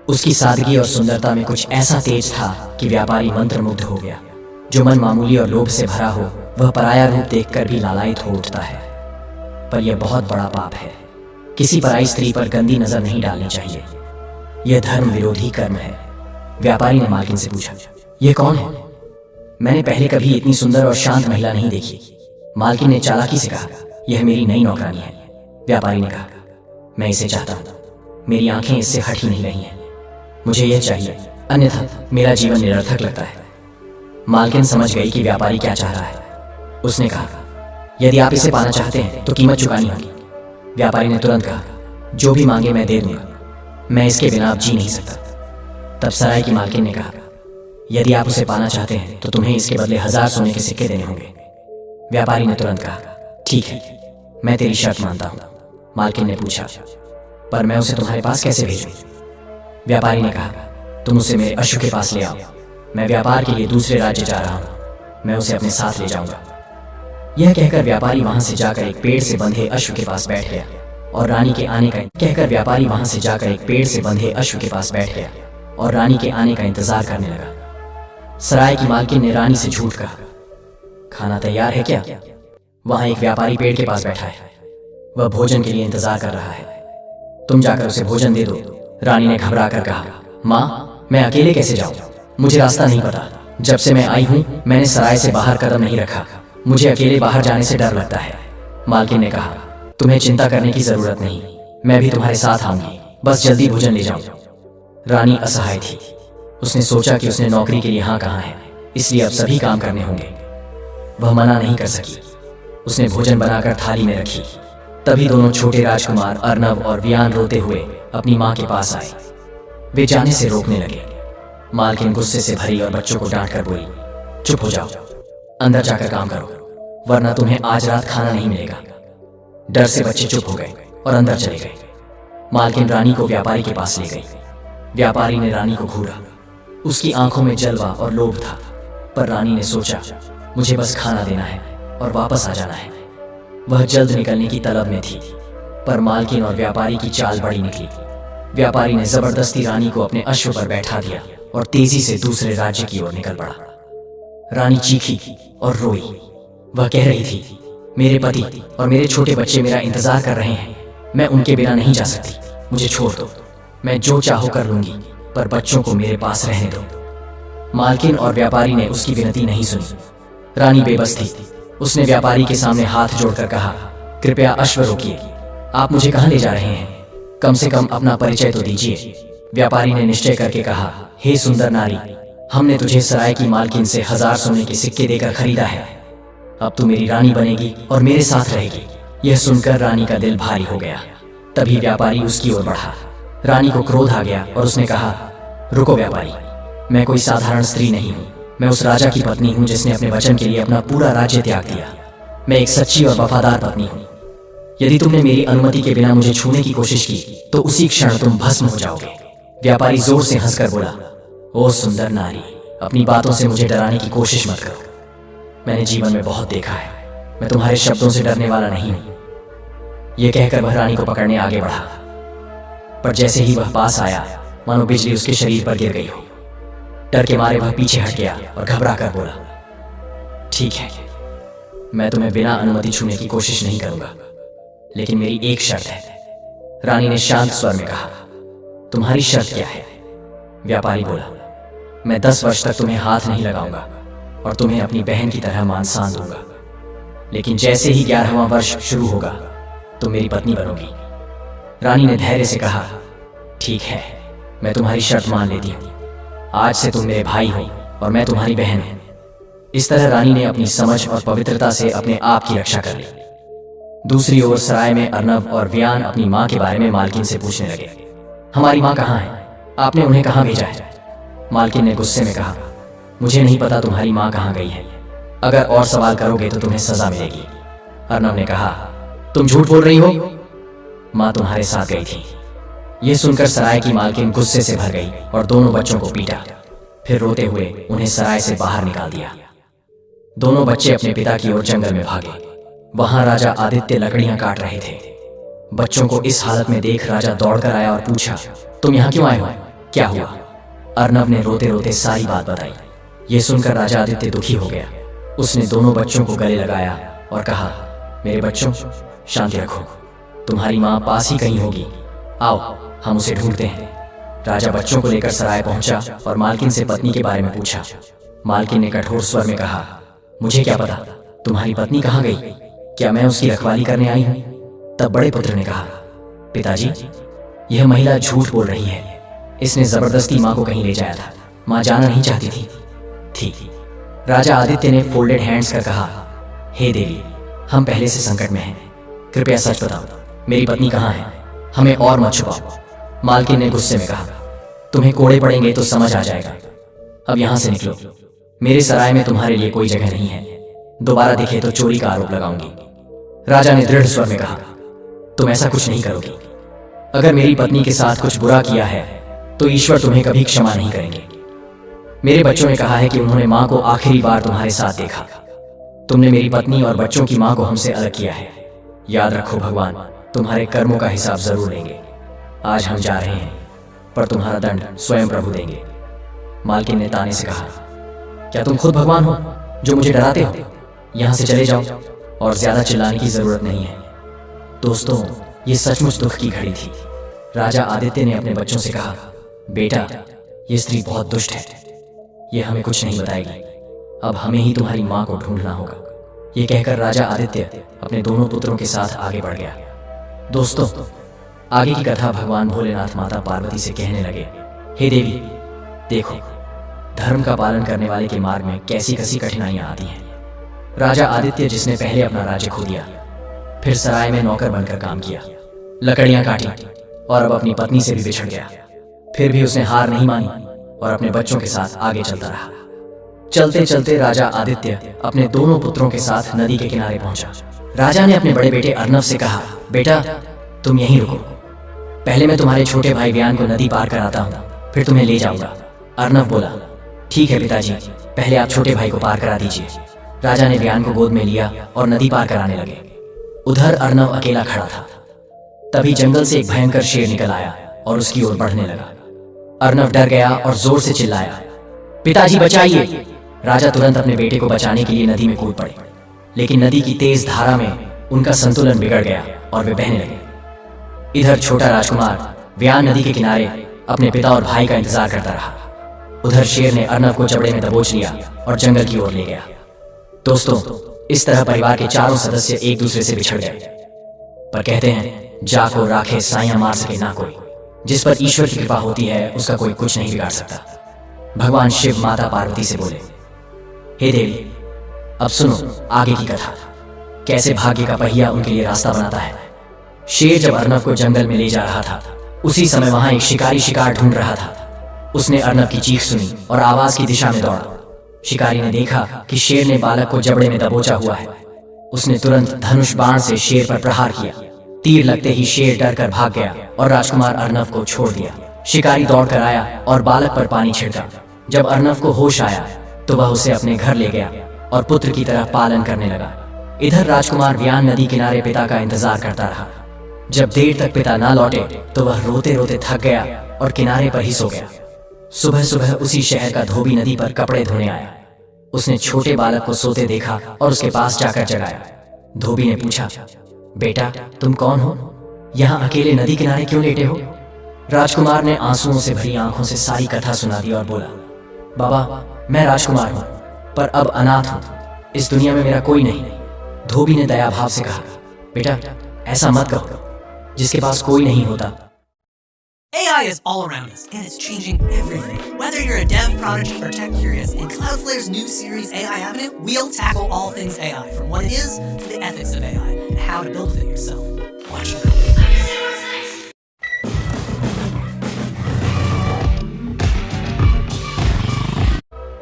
उसकी सादगी और सुंदरता में कुछ ऐसा तेज था कि व्यापारी मंत्रमुग्ध हो गया। जो मन मामूली और लोभ से भरा हो, वह पराया रूप देखकर भी लालायित हो उठता है। पर यह बहुत बड़ा पाप है। किसी पराई स्त्री पर गंदी नजर नहीं डालनी चाहिए। यह धर्म विरोधी कर्म है। व्यापारी ने मालकिन से पूछा, यह कौन है? मैंने पहले कभी इतनी सुंदर और शांत महिला नहीं देखी। मालकिन ने चालाकी से कहा, यह मेरी नई नौकरानी है। व्यापारी ने कहा, मैं इसे चाहता हूं। मेरी आंखें इससे हट ही नहीं रही हैं। मुझे यह चाहिए, अन्यथा मेरा जीवन निरर्थक लगता है। मालकिन समझ गई कि व्यापारी क्या चाह रहा है। उसने कहा, यदि आप इसे पाना चाहते हैं तो कीमत चुकानी होगी। व्यापारी ने तुरंत कहा, जो भी मांगे मैं दे दूंगा। मैं इसके बिना अब जी नहीं सकता। तब सराय की मालकिन ने कहा, यदि आप उसे पाना चाहते हैं तो तुम्हें इसके बदले 1000 सोने के सिक्के देने होंगे। व्यापारी ने तुरंत कहा, ठीक है, मैं तेरी शर्त मानता हूं। मालकिन ने पूछा, पर मैं उसे तुम्हारे पास कैसे भेजूं? व्यापारी ने कहा, तुम उसे मेरे अश्व के पास ले आओ। मैं व्यापार के लिए दूसरे राज्य जा रहा हूं। मैं उसे अपने साथ ले जाऊंगा। यह कहकर व्यापारी वहां से जाकर एक पेड़ से बंधे अश्व के पास बैठ गया और रानी के आने का इंतजार करने लगा। सराय की मालकिन ने रानी से झूठ कहा, खाना तैयार है क्या? वहां एक व्यापारी पेड़ के पास बैठा है। वह भोजन के लिए इंतजार कर रहा है। तुम जाकर उसे भोजन दे दो। रानी ने घबरा कर कहा, माँ, मैं अकेले कैसे जाऊं? मुझे रास्ता नहीं पता। जब से मैं आई हूं मैंने सराय से बाहर कदम नहीं रखा। मुझे अकेले बाहर जाने से डर लगता है। मालकिन ने कहा, तुम्हें चिंता करने की जरूरत नहीं, मैं भी तुम्हारे साथ आऊंगी। बस जल्दी भोजन ले जाओ। रानी असहाय थी। उसने सोचा कि उसने नौकरी के लिए हाँ कहा है, इसलिए अब सभी काम करने होंगे। वह मना नहीं कर सकी। उसने भोजन बनाकर थाली में रखी। तभी दोनों छोटे राजकुमार अर्नव और वियान रोते हुए अपनी माँ के पास आए। वे जाने से रोकने लगे। मालकिन गुस्से से भरी और बच्चों को डांट कर बोली, चुप हो जाओ, अंदर जाकर काम करो, वरना तुम्हें आज रात खाना नहीं मिलेगा। डर से बच्चे चुप हो गए और अंदर चले गए। मालकिन रानी को व्यापारी के पास ले गई। व्यापारी ने रानी को घूरा। उसकी आंखों में जलवा और लोभ था। पर रानी ने सोचा, मुझे बस खाना देना है और वापस आ जाना है। वह जल्द निकलने की तलब में थी। पर मालकिन और व्यापारी की चाल बड़ी निकली। व्यापारी ने जबरदस्ती रानी को अपने अश्व पर बैठा दिया और तेजी से दूसरे राज्य की ओर निकल पड़ा। रानी चीखी और रोई। वह कह रही थी, मेरे पति और मेरे छोटे बच्चे मेरा इंतजार कर रहे हैं। मैं उनके बिना नहीं जा सकती। मुझे छोड़ दो। मैं जो चाहो कर लूंगी, पर बच्चों को मेरे पास रहने दो। मालकिन और व्यापारी ने उसकी विनती नहीं सुनी। रानी बेबस थी। उसने व्यापारी के सामने हाथ जोड़कर कहा, कृपया अश्व रोकिए। आप मुझे कहाँ ले जा रहे हैं? कम से कम अपना परिचय तो दीजिए। व्यापारी ने निश्चय करके कहा, हे सुंदर नारी, हमने तुझे सराय की मालकिन से 1000 सोने के सिक्के देकर खरीदा है। अब तू मेरी रानी बनेगी और मेरे साथ रहेगी। यह सुनकर रानी का दिल भारी हो गया। तभी व्यापारी उसकी ओर बढ़ा। रानी को क्रोध आ गया और उसने कहा, रुको व्यापारी, मैं कोई साधारण स्त्री नहीं हूँ। मैं उस राजा की पत्नी हूँ जिसने अपने वचन के लिए अपना पूरा राज्य त्याग दिया। मैं एक सच्ची और वफादार पत्नी हूँ। यदि तुमने मेरी अनुमति के बिना मुझे छूने की कोशिश की तो उसी क्षण तुम भस्म हो जाओगे। व्यापारी जोर से हंसकर बोला, ओ सुंदर नारी, अपनी बातों से मुझे डराने की कोशिश मत करो। मैंने जीवन में बहुत देखा है। मैं तुम्हारे शब्दों से डरने वाला नहीं हूं। यह कहकर वह रानी को पकड़ने आगे बढ़ा। पर जैसे ही वह पास आया, मानो बिजली उसके शरीर पर गिर गई हो। डर के मारे वह पीछे हट गया और घबरा कर बोला, ठीक है, मैं तुम्हें बिना अनुमति छूने की कोशिश नहीं करूंगा, लेकिन मेरी एक शर्त है। रानी ने शांत स्वर में कहा, तुम्हारी शर्त क्या है? व्यापारी बोला, मैं 10 वर्ष तक तुम्हें हाथ नहीं लगाऊंगा और तुम्हें अपनी बहन की तरह मान सान दूंगा, लेकिन जैसे ही 11वां वर्ष शुरू होगा तुम मेरी पत्नी बनोगी। रानी ने धैर्य से कहा, ठीक है, मैं तुम्हारी शर्त मान लेती हूँ। आज से तुम मेरे भाई हो और मैं तुम्हारी बहन हूं। इस तरह रानी ने अपनी समझ और पवित्रता से अपने आप की रक्षा कर ली। दूसरी ओर सराय में अर्नव और व्यान अपनी माँ के बारे में मालकिन से पूछने लगे। हमारी माँ कहाँ है? आपने उन्हें कहाँ भेजा है? मालकिन ने गुस्से में कहा, मुझे नहीं पता तुम्हारी माँ कहाँ गई है। अगर और सवाल करोगे तो तुम्हें सजा मिलेगी। अर्नव ने कहा, तुम झूठ बोल रही हो। माँ तुम्हारे साथ गई थी। यह सुनकर सराय की मालकिन गुस्से से भर गई और दोनों बच्चों को पीटा। फिर रोते हुए उन्हें सराय से बाहर निकाल दिया। दोनों बच्चे अपने पिता की ओर जंगल में भागे। वहां राजा आदित्य लकड़ियां काट रहे थे। बच्चों को इस हालत में देख राजा दौड़कर आया और पूछा, तुम यहाँ क्यों आए हो? क्या हुआ? अर्नव ने रोते रोते सारी बात बताई। ये सुनकर राजा आदित्य दुखी हो गया। उसने दोनों बच्चों को गले लगाया और कहा, मेरे बच्चों, शांति रखो। तुम्हारी माँ पास ही कहीं होगी। आओ हम उसे ढूंढते हैं। राजा बच्चों को लेकर सराय पहुंचा और मालकिन से पत्नी के बारे में पूछा। मालकिन ने कठोर स्वर में कहा, मुझे क्या पता तुम्हारी पत्नी कहाँ गई? क्या मैं उसकी रखवाली करने आई हूं? तब बड़े पुत्र ने कहा, पिताजी, यह महिला झूठ बोल रही है। इसने जबरदस्ती माँ को कहीं ले जाया था। माँ जाना नहीं चाहती थी। राजा आदित्य ने फोल्डेड हैंड्स कर कहा, हे देवी, हम पहले से संकट में हैं। कृपया सच बताओ, मेरी पत्नी कहाँ है? हमें और मत छुपाओ। मालकिन ने गुस्से में कहा, तुम्हें कोड़े पड़ेंगे तो समझ आ जाएगा। अब यहां से निकलो। मेरे सराय में तुम्हारे लिए कोई जगह नहीं है। दोबारा दिखे तो चोरी का आरोप लगाऊंगी। राजा ने दृढ़ स्वर में कहा, तुम ऐसा कुछ नहीं करोगी। अगर मेरी पत्नी के साथ कुछ बुरा किया है तो ईश्वर तुम्हें कभी क्षमा नहीं करेंगे। मेरे बच्चों ने कहा है कि उन्होंने माँ को आखिरी बार तुम्हारे साथ देखा। तुमने मेरी पत्नी और बच्चों की माँ को हमसे अलग किया है। याद रखो, भगवान तुम्हारे कर्मों का हिसाब जरूर लेंगे। आज हम जा रहे हैं, पर तुम्हारा दंड स्वयं प्रभु देंगे। मालकिन ने ताने से कहा, क्या तुम खुद भगवान हो जो मुझे डराते हो? यहां से चले जाओ और ज्यादा चिल्लाने की जरूरत नहीं है। दोस्तों, ये सचमुच दुख की घड़ी थी। राजा आदित्य ने अपने बच्चों से कहा, बेटा, ये स्त्री बहुत दुष्ट है। ये हमें कुछ नहीं बताएगी। अब हमें ही तुम्हारी माँ को ढूंढना होगा। ये कहकर राजा आदित्य अपने दोनों पुत्रों के साथ आगे बढ़ गया। दोस्तों, आगे की कथा भगवान भोलेनाथ माता पार्वती से कहने लगे, हे देवी, देखो धर्म का पालन करने वाले के मार्ग में कैसी कैसी कठिनाइयां आती हैं। राजा आदित्य, जिसने पहले अपना राज्य खो दिया, फिर सराय में नौकर बनकर काम किया, लकड़ियां काटी और अब अपनी पत्नी से भी बिछड़ गया। फिर भी उसने हार नहीं मानी और अपने बच्चों के साथ आगे चलता रहा। चलते चलते राजा आदित्य अपने दोनों पुत्रों के साथ नदी के किनारे पहुंचा। राजा ने अपने बड़े बेटे अर्नव से कहा, बेटा, तुम यहीं रुको। पहले मैं तुम्हारे छोटे भाई व्यान को नदी पार कराता हूँ, फिर तुम्हें ले जाऊंगा। अर्नव बोला, ठीक है पिताजी, पहले आप छोटे भाई को पार करा दीजिए। राजा ने व्यान को गोद में लिया और नदी पार कराने लगे। उधर अर्नव अकेला खड़ा था। तभी जंगल से एक भयंकर शेर निकल आया और उसकी ओर बढ़ने लगा। अर्नव डर गया और जोर से चिल्लाया, पिताजी बचाइए। राजा तुरंत अपने बेटे को बचाने के लिए नदी में कूद पड़े, लेकिन नदी की तेज धारा में उनका संतुलन बिगड़ गया और वे बहने लगे। इधर छोटा राजकुमार व्यान नदी के किनारे अपने पिता और भाई का इंतजार करता रहा। उधर शेर ने अर्नव को जबड़े में दबोच लिया और जंगल की ओर ले गया। दोस्तों, इस तरह परिवार के चारों सदस्य एक दूसरे से बिछड़ गए। पर कहते हैं, जाको राखे साइयां मार सके ना कोई। जिस पर ईश्वर की कृपा होती है उसका कोई कुछ नहीं बिगाड़ सकता। भगवान शिव माता पार्वती से बोले, हे देवी, अब सुनो आगे की कथा, कैसे भाग्य का पहिया उनके लिए रास्ता बनाता है। शेर जब अर्नव को जंगल में ले जा रहा था, उसी समय वहां एक शिकारी शिकार ढूंढ रहा था। उसने अर्नव की चीख सुनी और आवाज की दिशा में दौड़ा। शिकारी ने देखा कि शेर ने बालक को जबड़े में दबोचा हुआ है। उसने तुरंत धनुष बाण से शेर पर प्रहार किया। तीर लगते ही शेर डर कर भाग गया और राजकुमार अर्नव को छोड़ दिया। शिकारी दौड़कर आया और बालक पर पानी छिड़का। जब अर्नव को होश आया तो वह उसे अपने घर ले गया और पुत्र की तरह पालन करने लगा। इधर राजकुमार व्यान नदी किनारे पिता का इंतजार करता रहा। जब देर तक पिता ना लौटे तो वह रोते रोते थक गया और किनारे पर ही सो गया। सुबह सुबह उसी शहर का धोबी नदी पर कपड़े धोने आया। उसने छोटे बालक को सोते देखा और उसके पास जाकर जगाया। धोबी ने पूछा, बेटा, तुम कौन हो? यहाँ अकेले नदी किनारे क्यों लेटे हो? राजकुमार ने आंसुओं से भरी आंखों से सारी कथा सुना दी और बोला, बाबा, मैं राजकुमार हूँ, पर अब अनाथ हूँ। इस दुनिया में मेरा कोई नहीं। धोबी ने दया भाव से कहा, बेटा, ऐसा मत कहो। जिसके पास कोई नहीं होता AI is all around us, and it's changing everything. Whether you're a dev prodigy or tech curious, in Cloudflare's new series AI Avenue, we'll tackle all things AI, from what it is to the ethics of AI, and how to build with it yourself. Watch it.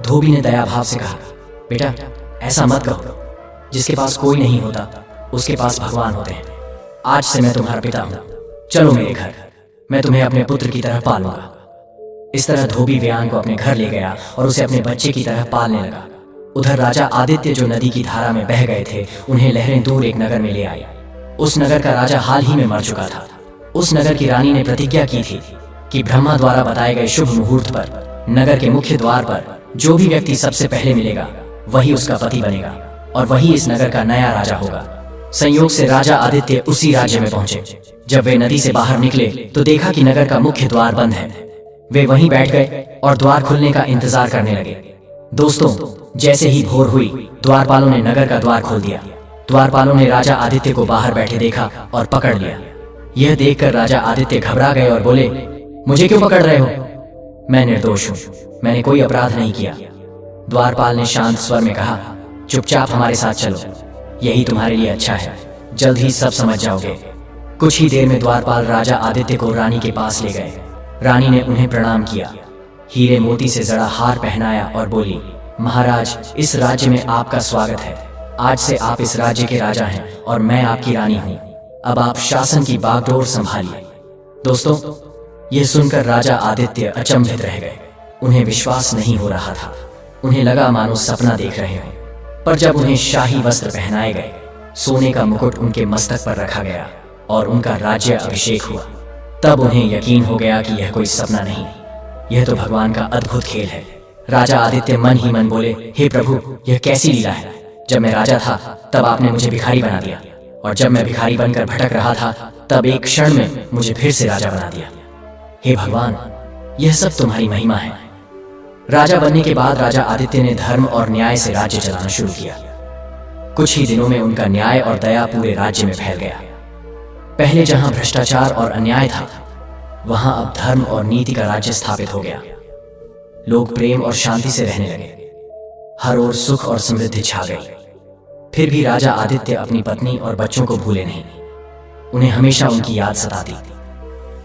धोबी ने दया भाव से कहा, बेटा ऐसा मत कहो, जिसके पास कोई नहीं होता उसके पास भगवान होते हैं। आज से मैं तुम्हारा पिता हूं, चलो मेरे घर, मैं तुम्हें अपने पुत्र की तरह पालूंगा। इस तरह धोबी व्यान को अपने घर ले गया और उसे अपने बच्चे की तरह पालने लगा। उधर राजा आदित्य, जो नदी की धारा में बह गए थे, उन्हें लहरें दूर एक नगर में ले आई। उस नगर का राजा हाल ही में मर चुका था। उस नगर की रानी ने प्रतिज्ञा की थी कि ब्रह्मा द्वारा बताए गए शुभ मुहूर्त पर नगर के मुख्य द्वार पर जो भी व्यक्ति सबसे पहले मिलेगा वही उसका पति बनेगा और वही इस नगर का नया राजा होगा। संयोग से राजा आदित्य उसी राज्य में पहुंचे। जब वे नदी से बाहर निकले तो देखा कि नगर का मुख्य द्वार बंद है। वे वहीं बैठ गए और द्वार खुलने का इंतजार करने लगे। दोस्तों, जैसे ही भोर हुई, द्वारपालों ने नगर का द्वार खोल दिया। द्वारपालों ने राजा आदित्य को बाहर बैठे देखा और पकड़ लिया। यह देखकर राजा आदित्य घबरा गए और बोले, मुझे क्यों पकड़ रहे हो? मैं निर्दोष हूं, मैंने कोई अपराध नहीं किया। द्वारपाल ने शांत स्वर में कहा, चुपचाप हमारे साथ चलो, यही तुम्हारे लिए अच्छा है, जल्द ही सब समझ जाओगे। कुछ ही देर में द्वारपाल राजा आदित्य को रानी के पास ले गए। रानी ने उन्हें प्रणाम किया, हीरे मोती से जड़ा हार पहनाया और बोली, महाराज, इस राज्य में आपका स्वागत है। आज से आप इस राज्य के राजा हैं और मैं आपकी रानी हूँ। अब आप शासन की बागडोर संभालिए। दोस्तों, यह सुनकर राजा आदित्य अचंभित रह गए। उन्हें विश्वास नहीं हो रहा था। उन्हें लगा मानो सपना देख रहे हों। पर जब उन्हें शाही वस्त्र पहनाए गए, सोने का मुकुट उनके मस्तक पर रखा गया और उनका राज्य अभिषेक हुआ, तब उन्हें यकीन हो गया कि यह कोई सपना नहीं, यह तो भगवान का अद्भुत खेल है। राजा आदित्य मन ही मन बोले, हे प्रभु, यह कैसी लीला है। जब मैं राजा था तब आपने मुझे भिखारी बना दिया, और जब मैं भिखारी बनकर भटक रहा था तब एक क्षण में मुझे फिर से राजा बना दिया। हे भगवान, यह सब तुम्हारी महिमा है। राजा बनने के बाद राजा आदित्य ने धर्म और न्याय से राज्य चलाना शुरू किया। कुछ ही दिनों में उनका न्याय और दया पूरे राज्य में फैल गया। पहले जहां भ्रष्टाचार और अन्याय था, वहां अब धर्म और नीति का राज्य स्थापित हो गया। लोग प्रेम और शांति से रहने लगे। हर ओर सुख और समृद्धि छा गई। फिर भी राजा आदित्य अपनी पत्नी और बच्चों को भूले नहीं। उन्हें हमेशा उनकी याद सताती।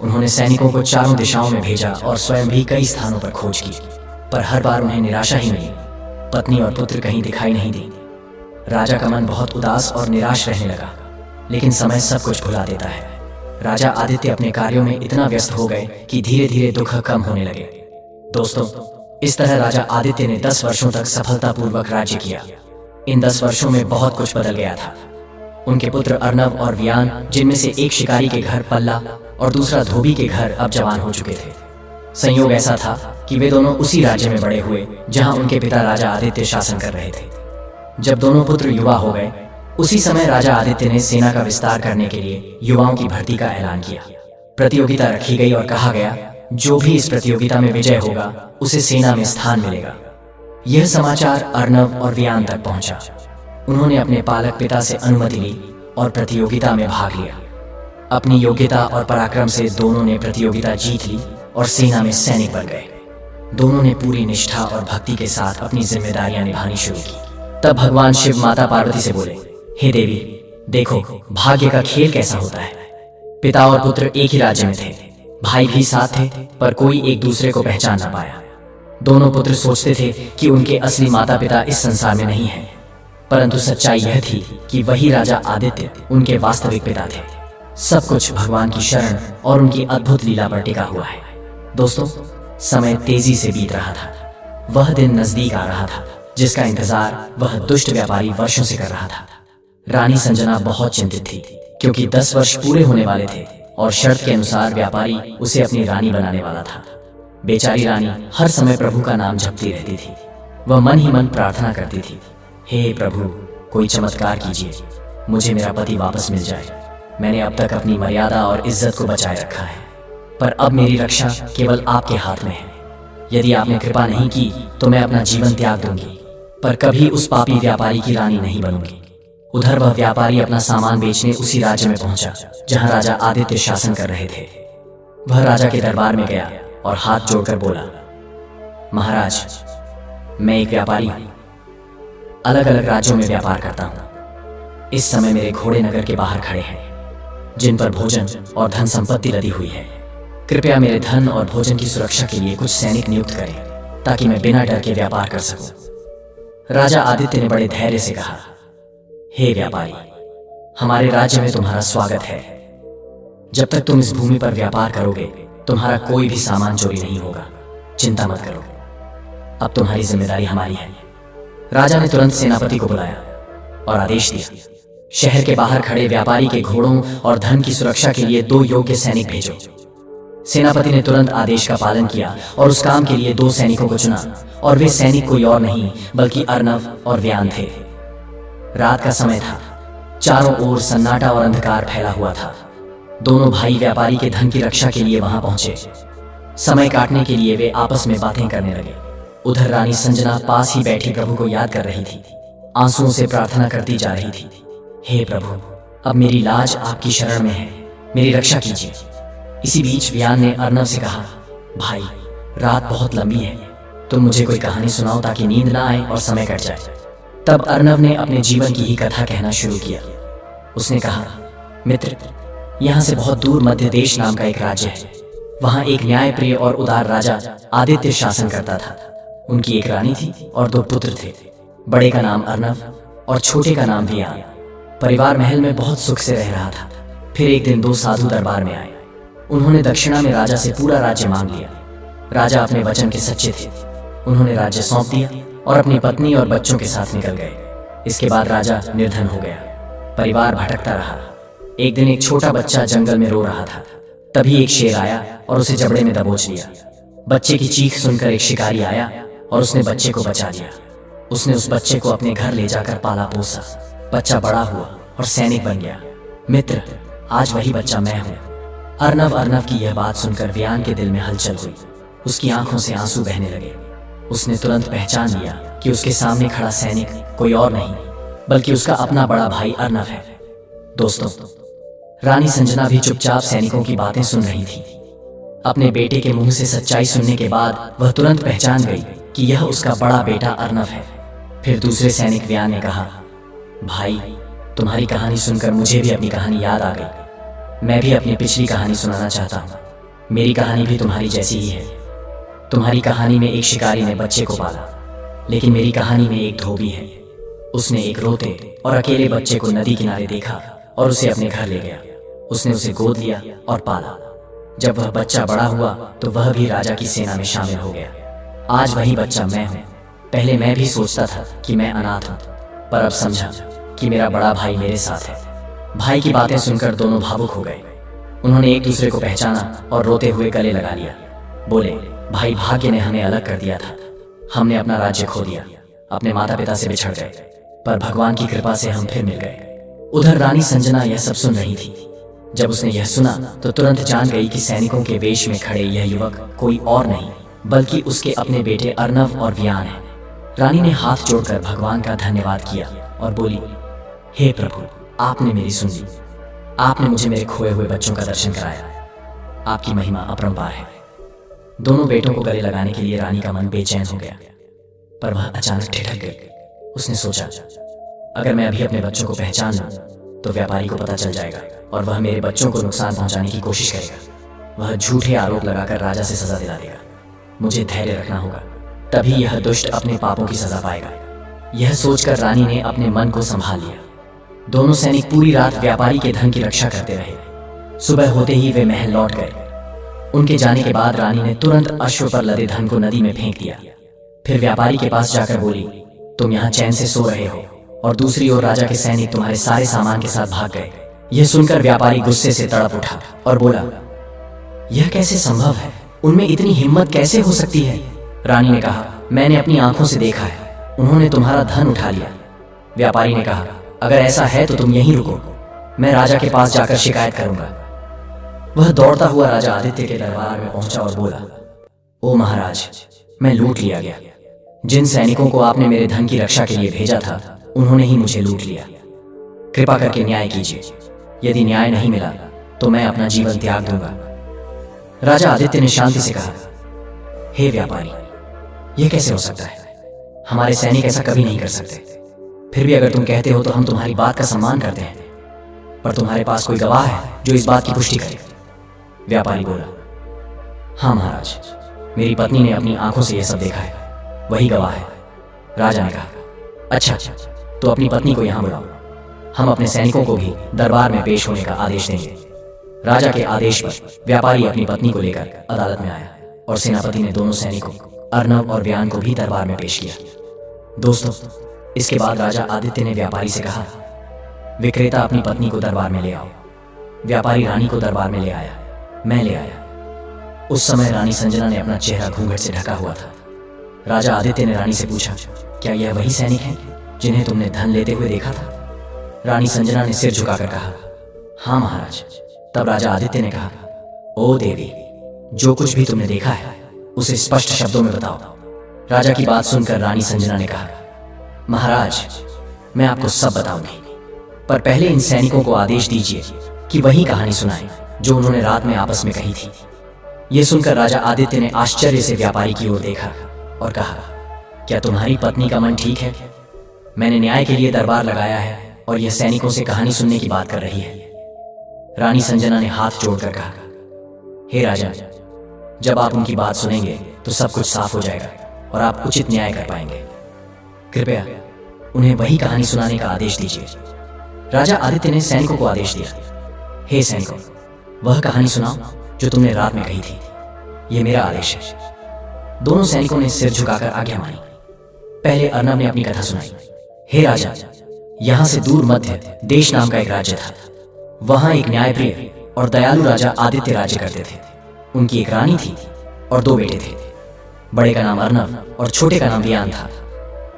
उन्होंने सैनिकों को चारों दिशाओं में भेजा और स्वयं भी कई स्थानों पर खोज की, पर हर बार उन्हें निराशा ही मिली। पत्नी और पुत्र कहीं दिखाई नहीं दी। राजा का मन बहुत उदास और निराश रहने लगा, लेकिन समय सब कुछ भुला देता है। राजा आदित्य अपने कार्यों में इतना व्यस्त हो गए कि धीरे धीरे दुख कम होने लगे। दोस्तों, इस तरह राजा आदित्य ने 10 वर्षों तक सफलतापूर्वक राज्य किया। इन 10 वर्षों में बहुत कुछ बदल गया था। उनके पुत्र अर्नव और व्यान, जिनमें से एक शिकारी के घर पल्ला और दूसरा धोबी के घर, अब जवान हो चुके थे। संयोग ऐसा था कि वे दोनों उसी राज्य में बड़े हुए जहां उनके पिता राजा आदित्य शासन कर रहे थे। जब दोनों पुत्र युवा हो गए, उसी समय राजा आदित्य ने सेना का विस्तार करने के लिए युवाओं की भर्ती का ऐलान किया। प्रतियोगिता रखी गई और कहा गया, जो भी इस प्रतियोगिता में विजय होगा उसे सेना में स्थान मिलेगा। यह समाचार अर्नव और व्यान तक पहुंचा। उन्होंने अपने पालक पिता से अनुमति ली और प्रतियोगिता में भाग लिया। अपनी योग्यता और पराक्रम से दोनों ने प्रतियोगिता जीत ली और सेना में सैनिक बन गए। दोनों ने पूरी निष्ठा और भक्ति के साथ अपनी जिम्मेदारियां निभानी शुरू की। तब भगवान शिव माता पार्वती से बोले, हे देवी, देखो भाग्य का खेल कैसा होता है। पिता और पुत्र एक ही राज्य में थे, भाई भी साथ थे, पर कोई एक दूसरे को पहचान ना पाया। दोनों पुत्र सोचते थे कि उनके असली माता पिता इस संसार में नहीं हैं, परंतु सच्चाई यह थी कि वही राजा आदित्य उनके वास्तविक पिता थे। सब कुछ भगवान की शरण और उनकी अद्भुत लीला पर टिका हुआ है। दोस्तों, समय तेजी से बीत रहा था। वह दिन नजदीक आ रहा था जिसका इंतजार वह दुष्ट व्यापारी वर्षों से कर रहा था। रानी संजना बहुत चिंतित थी, क्योंकि 10 वर्ष पूरे होने वाले थे और शर्त के अनुसार व्यापारी उसे अपनी रानी बनाने वाला था। बेचारी रानी हर समय प्रभु का नाम जपती रहती थी। वह मन ही मन प्रार्थना करती थी, हे प्रभु, कोई चमत्कार कीजिए, मुझे मेरा पति वापस मिल जाए। मैंने अब तक अपनी मर्यादा और इज्जत को बचाए रखा है, पर अब मेरी रक्षा केवल आपके हाथ में है। यदि आपने कृपा नहीं की तो मैं अपना जीवन त्याग दूंगी, पर कभी उस पापी व्यापारी की रानी नहीं बनूंगी। उधर वह व्यापारी अपना सामान बेचने उसी राज्य में पहुंचा जहां राजा आदित्य शासन कर रहे थे। वह राजा के दरबार में गया और हाथ जोड़कर बोला, महाराज, मैं एक व्यापारी हूं, अलग अलग राज्यों में व्यापार करता हूं। इस समय मेरे घोड़े नगर के बाहर खड़े हैं, जिन पर भोजन और धन संपत्ति लदी हुई है। कृपया मेरे धन और भोजन की सुरक्षा के लिए कुछ सैनिक नियुक्त करें, ताकि मैं बिना डर के व्यापार कर सकूं। राजा आदित्य ने बड़े धैर्य से कहा, हे व्यापारी, हमारे राज्य में तुम्हारा स्वागत है। जब तक तुम इस भूमि पर व्यापार करोगे, तुम्हारा कोई भी सामान चोरी नहीं होगा। चिंता मत करो, अब तुम्हारी जिम्मेदारी हमारी है। राजा ने तुरंत सेनापति को बुलाया और आदेश दिया, शहर के बाहर खड़े व्यापारी के घोड़ों और धन की सुरक्षा के लिए 2 योग्य सैनिक भेजो। सेनापति ने तुरंत आदेश का पालन किया और उस काम के लिए 2 सैनिकों को चुना, और वे सैनिक कोई और नहीं बल्कि अर्नव और व्यान थे। रात का समय था, चारों ओर सन्नाटा और अंधकार फैला हुआ था। दोनों भाई व्यापारी के धन की रक्षा के लिए वहां पहुंचे। समय काटने के लिए वे आपस में बातें करने लगे। उधर रानी संजना पास ही बैठी प्रभु को याद कर रही थी, आंसुओं से प्रार्थना करती जा रही थी, हे प्रभु, अब मेरी लाज आपकी शरण में है, मेरी रक्षा कीजिए। इसी बीच व्यान ने अर्नव से कहा, भाई, रात बहुत लंबी है, तुम मुझे कोई कहानी सुनाओ ताकि नींद ना आए और समय कट जाए। तब अर्नव ने अपने जीवन की ही कथा कहना शुरू किया। उसने कहा, मित्र, यहाँ से बहुत दूर मध्य देश नाम का एक राज्य है। वहाँ एक न्यायप्रिय और उदार राजा आदित्य शासन करता था। उनकी एक रानी थी और 2 पुत्र थे। बड़े का नाम अर्नव और छोटे का नाम व्यान। परिवार महल में बहुत सुख से रह रहा था। फिर एक दिन 2 साधु दरबार में आए। उन्होंने दक्षिणा में राजा से पूरा राज्य मांग लिया। राजा अपने वचन के सच्चे थे। उन्होंने राज्य सौंप दिया और अपनी पत्नी और बच्चों के साथ निकल गए। इसके बाद राजा निर्धन हो गया। परिवार भटकता रहा। एक दिन एक छोटा बच्चा जंगल में रो रहा था। तभी एक शेर आया और उसे जबड़े में दबोच लिया। बच्चे की चीख सुनकर एक शिकारी आया और उसने बच्चे को बचा लिया। उसने उस बच्चे को अपने घर ले जाकर पाला पोसा। बच्चा बड़ा हुआ और सैनिक बन गया। मित्र, आज वही बच्चा मैं हूँ। अर्नव की यह बात सुनकर व्यान के दिल में हलचल हुई। उसकी आंखों से आंसू बहने लगे। उसने तुरंत पहचान लिया कि उसके सामने खड़ा सैनिक कोई और नहीं बल्कि उसका अपना बड़ा भाई अर्नव है। दोस्तों, रानी संजना भी चुपचाप सैनिकों की बातें सुन रही थी। अपने बेटे के मुंह से सच्चाई सुनने के बाद वह तुरंत पहचान गई कि यह उसका बड़ा बेटा अर्नव है। फिर दूसरे सैनिक व्यान ने कहा, भाई, तुम्हारी कहानी सुनकर मुझे भी अपनी कहानी याद आ गई। मैं भी अपनी पिछली कहानी सुनाना चाहता हूँ। मेरी कहानी भी तुम्हारी जैसी ही है। तुम्हारी कहानी में एक शिकारी ने बच्चे को पाला, लेकिन मेरी कहानी में एक धोबी है। उसने एक रोते और अकेले बच्चे को नदी किनारे देखा और उसे अपने घर ले गया। उसने उसे गोद लिया और पाला। जब वह बच्चा बड़ा हुआ तो वह भी राजा की सेना में शामिल हो गया। आज वही बच्चा मैं हूँ। पहले मैं भी सोचता था कि मैं अनाथ हूँ, पर अब समझा कि मेरा बड़ा भाई मेरे साथ है। भाई की बातें सुनकर दोनों भावुक हो गए। उन्होंने एक दूसरे को पहचाना और रोते हुए गले लगा लिया। बोले, भाई, भाग्य ने हमें अलग कर दिया था। हमने अपना राज्य खो दिया, अपने माता पिता से बिछड़ गए, पर भगवान की कृपा से हम फिर मिल गए। उधर रानी संजना यह सब सुन रही थी। जब उसने यह सुना तो तुरंत जान गई कि सैनिकों के वेश में खड़े यह युवक कोई और नहीं बल्कि उसके अपने बेटे अर्नव और व्यान है। रानी ने हाथ जोड़कर भगवान का धन्यवाद किया और बोली, हे प्रभु, आपने मेरी सुन ली। आपने मुझे मेरे खोए हुए बच्चों का दर्शन कराया। आपकी महिमा अपरंपार है। दोनों बेटों को गले लगाने के लिए रानी का मन बेचैन हो गया, पर वह अचानक ठिठक गई। उसने सोचा, अगर मैं अभी अपने बच्चों को पहचान लूं तो व्यापारी को पता चल जाएगा और वह मेरे बच्चों को नुकसान पहुंचाने की कोशिश करेगा। वह झूठे आरोप लगाकर राजा से सजा दिला देगा। मुझे धैर्य रखना होगा, तभी यह दुष्ट अपने पापों की सजा पाएगा। यह सोचकर रानी ने अपने मन को संभाल लिया। दोनों सैनिक पूरी रात व्यापारी के धन की रक्षा करते रहे। सुबह होते ही वे महल लौट गए। उनके जाने के बाद रानी ने तुरंत अश्व पर लदे धन को नदी में फेंक दिया। फिर व्यापारी के पास जाकर बोली, तुम यहाँ चैन से सो रहे हो और दूसरी ओर राजा के सैनिक तुम्हारे सारे सामान के साथ भाग गए। यह सुनकर व्यापारी गुस्से से तड़प उठा और बोला, यह कैसे संभव है? उनमें इतनी हिम्मत कैसे हो सकती है? रानी ने कहा, मैंने अपनी आंखों से देखा है, उन्होंने तुम्हारा धन उठा लिया। व्यापारी ने कहा, अगर ऐसा है तो तुम यहीं रुको, मैं राजा के पास जाकर शिकायत करूंगा। वह दौड़ता हुआ राजा आदित्य के दरबार में पहुंचा और बोला, ओ महाराज, मैं लूट लिया गया। जिन सैनिकों को आपने मेरे धन की रक्षा के लिए भेजा था उन्होंने ही मुझे लूट लिया। कृपा करके न्याय कीजिए। यदि न्याय नहीं मिला तो मैं अपना जीवन त्याग दूंगा। राजा आदित्य ने शांति से कहा, हे व्यापारी, यह कैसे हो सकता है? हमारे सैनिक ऐसा कभी नहीं कर सकते। फिर भी अगर तुम कहते हो तो हम तुम्हारी बात का सम्मान करते हैं, पर तुम्हारे पास कोई गवाह है जो इस बात की पुष्टि करे? व्यापारी बोला, हाँ महाराज, मेरी पत्नी ने अपनी आंखों से यह सब देखा है, वही गवाह है। राजा ने कहा, अच्छा, तो अपनी पत्नी को यहां बुलाओ, हम अपने सैनिकों को भी दरबार में पेश होने का आदेश देंगे। राजा के आदेश पर व्यापारी अपनी पत्नी को लेकर अदालत में आया और सेनापति ने दोनों सैनिकों अर्नव और व्यान को भी दरबार में पेश किया। दोस्तों, इसके बाद राजा आदित्य ने व्यापारी से कहा, विक्रेता अपनी पत्नी को दरबार में ले आओ। व्यापारी रानी को दरबार में ले आया, मैं ले आया। उस समय रानी संजना ने अपना चेहरा घूंघट से ढका हुआ था। राजा आदित्य ने रानी से पूछा, क्या यह वही सैनिक हैं जिन्हें तुमने धन लेते हुए देखा था? रानी संजना ने सिर झुकाकर कहा, हाँ महाराज। तब राजा आदित्य ने कहा, ओ देवी, जो कुछ भी तुमने देखा है उसे स्पष्ट शब्दों में बताओ। राजा की बात सुनकर रानी संजना ने कहा, महाराज, मैं आपको सब बताऊंगी, पर पहले इन सैनिकों को आदेश दीजिए कि वही कहानी सुनाएं जो उन्होंने रात में आपस में कही थी। यह सुनकर राजा आदित्य ने आश्चर्य से व्यापारी की ओर देखा और कहा, क्या तुम्हारी पत्नी का मन ठीक है? मैंने न्याय के लिए दरबार लगाया है और यह सैनिकों से कहानी सुनने की बात कर रही है। रानी संजना ने हाथ जोड़कर कहा, हे राजा, जब आप उनकी बात सुनेंगे तो सब कुछ साफ हो जाएगा और आप उचित न्याय कर पाएंगे। कृपया उन्हें वही कहानी सुनाने का आदेश दीजिए। राजा आदित्य ने सैनिकों को आदेश दिया, हे सैनिकों, वह कहानी सुनाओ जो तुमने रात में कही थी। यह मेरा आदेश है। दोनों सैनिकों ने सिर झुकाकर आज्ञा मानी। पहले अर्नव ने अपनी कथा सुनाई। हे राजा, यहां से दूर मध्य देश नाम का एक राज्य था। वहां एक न्यायप्रिय और दयालु राजा आदित्य राज्य करते थे। उनकी एक रानी थी और 2 बेटे थे। बड़े का नाम अर्नव और छोटे का नाम व्यान था।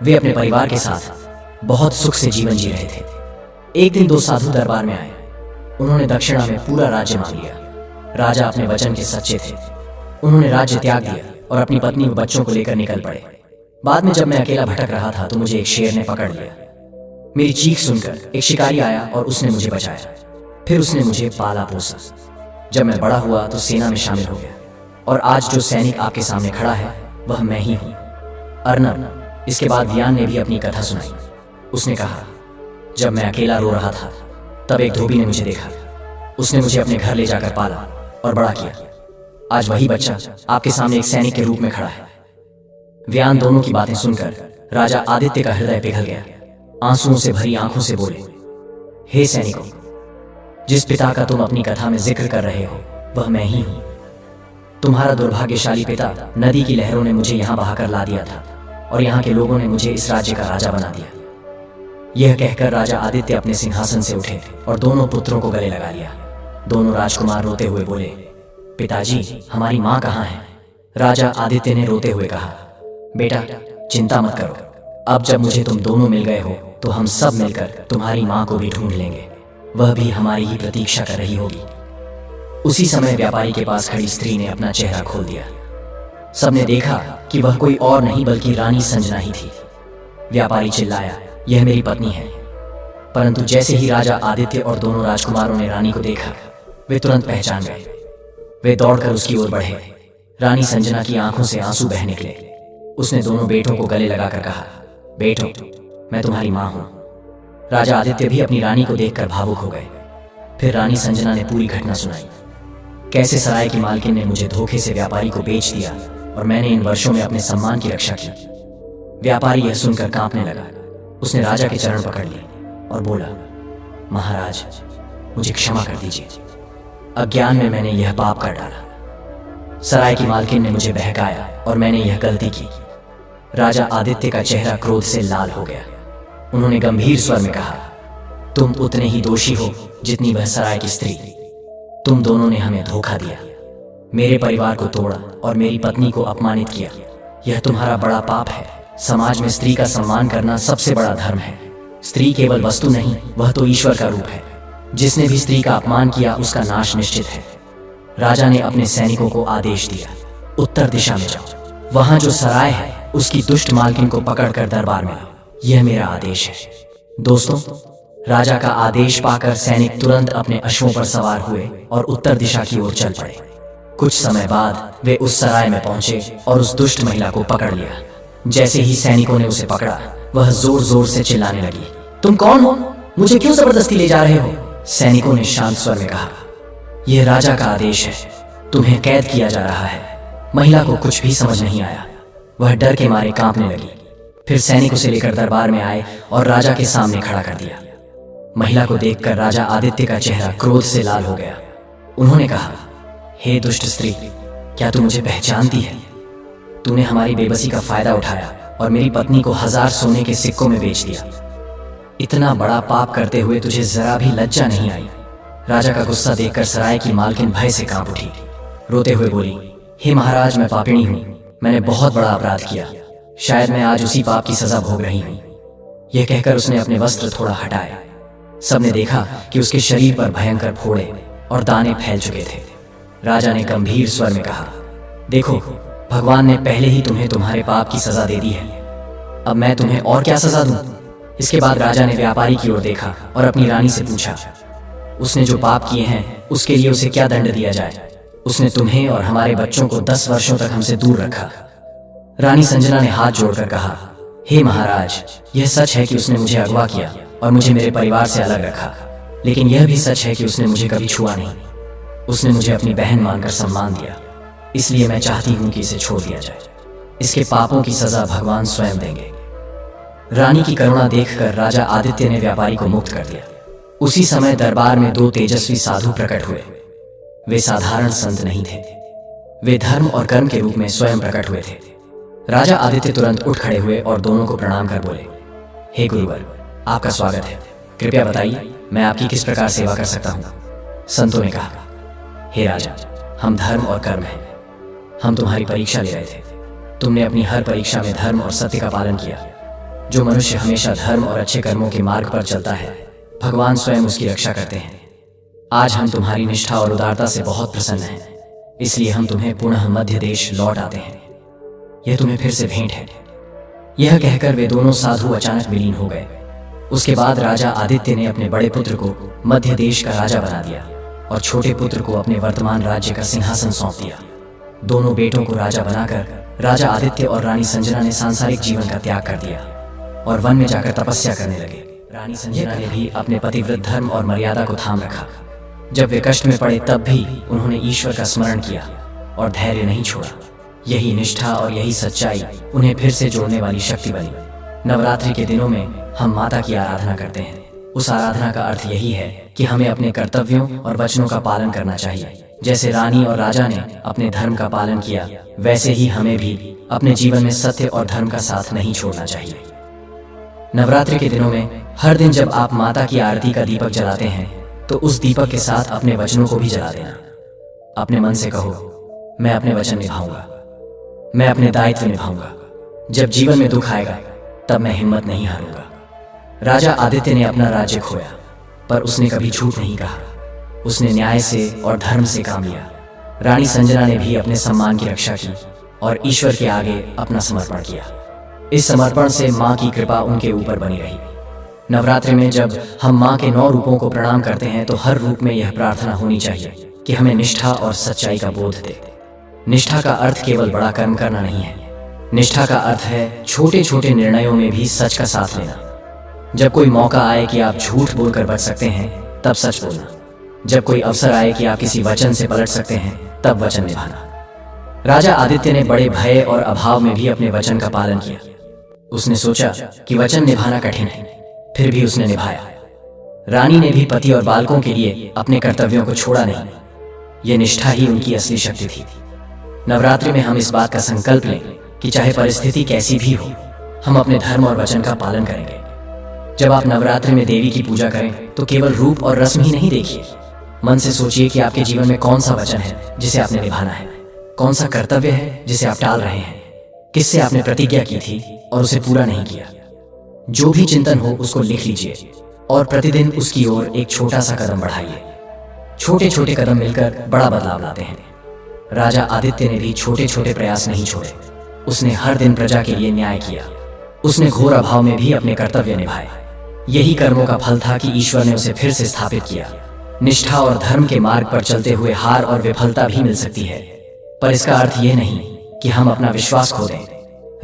वे अपने परिवार के साथ बहुत सुख से जीवन जी रहे थे। एक दिन 2 साधु दरबार में आए। उन्होंने दक्षिणा में पूरा राज्य मांग लिया। राजा अपने वचन के सच्चे थे। उन्होंने राज्य त्याग दिया और अपनी पत्नी व बच्चों को लेकर निकल पड़े। बाद में जब मैं अकेला भटक रहा था तो मुझे एक शेर ने पकड़ लिया। मेरी चीख सुनकर एक शिकारी आया और उसने मुझे बचाया। फिर उसने मुझे पाला पोसा। जब मैं बड़ा हुआ तो सेना में शामिल हो गया और आज जो सैनिक आपके सामने खड़ा है वह मैं ही हूं, अर्नव। इसके बाद व्यान ने भी अपनी कथा सुनाई। उसने कहा, जब मैं अकेला रो रहा था तब एक धोबी ने मुझे देखा। उसने मुझे अपने घर ले जाकर पाला और बड़ा किया। आज वही बच्चा आपके सामने एक सैनिक के रूप में खड़ा है। व्यान दोनों की बातें सुनकर राजा आदित्य का हृदय पिघल गया। आंसुओं से भरी आंखों से बोले, हे सैनिकों, जिस पिता का तुम अपनी कथा में जिक्र कर रहे हो वह मैं ही हूं। तुम्हारा दुर्भाग्यशाली पिता नदी की लहरों ने मुझे यहां बहाकर ला दिया था और यहाँ के लोगों ने मुझे इस राज्य का राजा बना दिया। यह कहकर राजा आदित्य अपने सिंहासन से उठे और दोनों पुत्रों को गले लगा लिया। दोनों राजकुमार रोते हुए बोले, पिताजी, हमारी माँ कहाँ है? राजा आदित्य ने रोते हुए कहा, बेटा, चिंता मत करो। अब जब मुझे तुम दोनों मिल गए हो तो हम सब मिलकर तुम्हारी माँ को भी ढूंढ लेंगे। वह भी हमारी ही प्रतीक्षा कर रही होगी। उसी समय व्यापारी के पास खड़ी स्त्री ने अपना चेहरा खोल दिया। सबने देखा कि वह कोई और नहीं बल्कि रानी संजना ही थी। व्यापारी चिल्लाया, यह मेरी पत्नी है। परंतु जैसे ही राजा आदित्य और दोनों राजकुमारों ने रानी को देखा, वे तुरंत पहचान गए। वे दौड़कर उसकी ओर बढ़े। रानी संजना की आंखों से आंसू बह निकले। उसने दोनों बेटों को गले लगाकर कहा, बेटो, मैं तुम्हारी मां हूं। राजा आदित्य भी अपनी रानी को देखकर भावुक हो गए। फिर रानी संजना ने पूरी घटना सुनाई। कैसे सराय की मालकिन ने मुझे धोखे से व्यापारी को बेच दिया और मैंने इन वर्षों में अपने सम्मान की रक्षा की। व्यापारी यह सुनकर कांपने लगा। उसने राजा के चरण पकड़ लिए और बोला, महाराज, मुझे क्षमा कर दीजिए। अज्ञान में मैंने यह पाप कर डाला। सराय की मालकिन ने मुझे बहकाया और मैंने यह गलती की। राजा आदित्य का चेहरा क्रोध से लाल हो गया। उन्होंने गंभीर स्वर में कहा, तुम उतने ही दोषी हो जितनी वह सराय की स्त्री। तुम दोनों ने हमें धोखा दिया, मेरे परिवार को तोड़ा और मेरी पत्नी को अपमानित किया। यह तुम्हारा बड़ा पाप है। समाज में स्त्री का सम्मान करना सबसे बड़ा धर्म है। स्त्री केवल वस्तु नहीं, वह तो ईश्वर का रूप है। जिसने भी स्त्री का अपमान किया उसका नाश निश्चित है। राजा ने अपने सैनिकों को आदेश दिया, उत्तर दिशा में जाओ। वहां जो सराय है उसकी दुष्ट मालकिन को पकड़कर दरबार में लाओ। यह मेरा आदेश है। दोस्तों, राजा का आदेश पाकर सैनिक तुरंत अपने अश्वों पर सवार हुए और उत्तर दिशा की ओर चल पड़े। कुछ समय बाद वे उस सराय में पहुंचे और उस दुष्ट महिला को पकड़ लिया। जैसे ही सैनिकों ने उसे पकड़ा, वह जोर जोर से चिल्लाने लगी, तुम कौन हो? मुझे क्यों जबरदस्ती ले जा रहे हो? सैनिकों ने शांत स्वर में कहा, यह राजा का आदेश है, तुम्हें कैद किया जा रहा है। महिला को कुछ भी समझ नहीं आया, वह डर के मारे कांपने लगी। फिर सैनिक उसे लेकर दरबार में आए और राजा के सामने खड़ा कर दिया। महिला को देखकर राजा आदित्य का चेहरा क्रोध से लाल हो गया। उन्होंने कहा, हे दुष्ट स्त्री, क्या तू मुझे पहचानती है? तूने हमारी बेबसी का फायदा उठाया और मेरी पत्नी को 1000 सोने के सिक्कों में बेच दिया। इतना बड़ा पाप करते हुए तुझे जरा भी लज्जा नहीं आई। राजा का गुस्सा देखकर सराय की मालकिन भय से कांप उठी। रोते हुए बोली, हे महाराज, मैं पापिणी हूँ, मैंने बहुत बड़ा अपराध किया, शायद मैं आज उसी पाप की सजा भोग रही हूँ। यह कहकर उसने अपने वस्त्र थोड़ा हटाए। सबने देखा कि उसके शरीर पर भयंकर फोड़े और दाने फैल चुके थे। राजा ने गंभीर स्वर में कहा, देखो, भगवान ने पहले ही तुम्हें तुम्हारे पाप की सजा दे दी है, अब मैं तुम्हें और क्या सजा दूं? इसके बाद राजा ने व्यापारी की ओर देखा और अपनी रानी से पूछा, उसने जो पाप किए हैं उसके लिए उसे क्या दंड दिया जाए? उसने तुम्हें और हमारे बच्चों को 10 वर्षों तक हमसे दूर रखा। रानी संजना ने हाथ जोड़कर कहा, हे महाराज, यह सच है कि उसने मुझे अगवा किया और मुझे मेरे परिवार से अलग रखा, लेकिन यह भी सच है कि उसने मुझे कभी छुआ नहीं। उसने मुझे अपनी बहन मानकर सम्मान दिया, इसलिए मैं चाहती हूं कि इसे छोड़ दिया जाए। इसके पापों की सजा भगवान स्वयं देंगे। रानी की करुणा देखकर राजा आदित्य ने व्यापारी को मुक्त कर दिया। उसी समय दरबार में 2 तेजस्वी साधु प्रकट हुए। वे साधारण संत नहीं थे, वे धर्म और कर्म के रूप में स्वयं प्रकट हुए थे। राजा आदित्य तुरंत उठ खड़े हुए और दोनों को प्रणाम कर बोले, हे गुरुवर, आपका स्वागत है, कृपया बताइए मैं आपकी किस प्रकार सेवा कर सकता हूँ? संतों ने कहा, हे राजा, हम धर्म और कर्म हैं। हम तुम्हारी परीक्षा ले रहे थे। तुमने अपनी हर परीक्षा में धर्म और सत्य का पालन किया। जो मनुष्य हमेशा धर्म और अच्छे कर्मों के मार्ग पर चलता है, भगवान स्वयं उसकी रक्षा करते हैं। आज हम तुम्हारी निष्ठा और उदारता से बहुत प्रसन्न हैं, इसलिए हम तुम्हें पुनः मध्य देश लौट आते हैं। यह तुम्हें फिर से भेंट है। यह कहकर वे दोनों साधु अचानक विलीन हो गए। उसके बाद राजा आदित्य ने अपने बड़े पुत्र को मध्य देश का राजा बना दिया और छोटे पुत्र को अपने वर्तमान राज्य का सिंहासन सौंप दिया। दोनों बेटों को राजा बनाकर राजा आदित्य और रानी संजना ने सांसारिक जीवन का त्याग कर दिया और वन में जाकर तपस्या करने लगे। रानी संजना ने भी अपने पतिव्रत धर्म और मर्यादा को थाम रखा। जब वे कष्ट में पड़े तब भी उन्होंने ईश्वर का स्मरण किया और धैर्य नहीं छोड़ा। यही निष्ठा और यही सच्चाई उन्हें फिर से जोड़ने वाली शक्ति बनी। नवरात्रि के दिनों में हम माता की आराधना करते हैं। उस आराधना का अर्थ यही है कि हमें अपने कर्तव्यों और वचनों का पालन करना चाहिए। जैसे रानी और राजा ने अपने धर्म का पालन किया, वैसे ही हमें भी अपने जीवन में सत्य और धर्म का साथ नहीं छोड़ना चाहिए। नवरात्रि के दिनों में हर दिन जब आप माता की आरती का दीपक जलाते हैं, तो उस दीपक के साथ अपने वचनों को भी जला देना। अपने मन से कहो, मैं अपने वचन निभाऊंगा, मैं अपने दायित्व निभाऊंगा। जब जीवन में दुख आएगा तब मैं हिम्मत नहीं हारूंगा। राजा आदित्य ने अपना राज्य खोया, पर उसने कभी झूठ नहीं कहा। उसने न्याय से और धर्म से काम लिया। रानी संजना ने भी अपने सम्मान की रक्षा की और ईश्वर के आगे अपना समर्पण किया। इस समर्पण से माँ की कृपा उनके ऊपर बनी रही। नवरात्रि में जब हम माँ के 9 रूपों को प्रणाम करते हैं, तो हर रूप में यह प्रार्थना होनी चाहिए कि हमें निष्ठा और सच्चाई का बोध दे। निष्ठा का अर्थ केवल बड़ा कर्म करना नहीं है। निष्ठा का अर्थ है छोटे छोटे निर्णयों में भी सच का साथ लेना। जब कोई मौका आए कि आप झूठ बोलकर बच सकते हैं, तब सच बोलना। जब कोई अवसर आए कि आप किसी वचन से पलट सकते हैं, तब वचन निभाना। राजा आदित्य ने बड़े भय और अभाव में भी अपने वचन का पालन किया। उसने सोचा कि वचन निभाना कठिन है, फिर भी उसने निभाया। रानी ने भी पति और बालकों के लिए अपने कर्तव्यों को छोड़ा नहीं। यह निष्ठा ही उनकी असली शक्ति थी। नवरात्रि में हम इस बात का संकल्प लें कि चाहे परिस्थिति कैसी भी हो, हम अपने धर्म और वचन का पालन करेंगे। जब आप नवरात्रि में देवी की पूजा करें, तो केवल रूप और रस्म ही नहीं देखिए। मन से सोचिए कि आपके जीवन में कौन सा वचन है जिसे आपने निभाना है, कौन सा कर्तव्य है जिसे आप टाल रहे हैं, किससे आपने प्रतिज्ञा की थी और उसे पूरा नहीं किया। जो भी चिंतन हो उसको लिख लीजिए और प्रतिदिन उसकी ओर एक छोटा सा कदम बढ़ाइए। छोटे छोटे कदम मिलकर बड़ा बदलाव लाते हैं। राजा आदित्य ने भी छोटे छोटे प्रयास नहीं छोड़े। उसने हर दिन प्रजा के लिए न्याय किया। उसने घोर अभाव में भी अपने कर्तव्य निभाए। यही कर्मों का फल था कि ईश्वर ने उसे फिर से स्थापित किया। निष्ठा और धर्म के मार्ग पर चलते हुए हार और विफलता भी मिल सकती है, पर इसका अर्थ यह नहीं कि हम अपना विश्वास खो दें।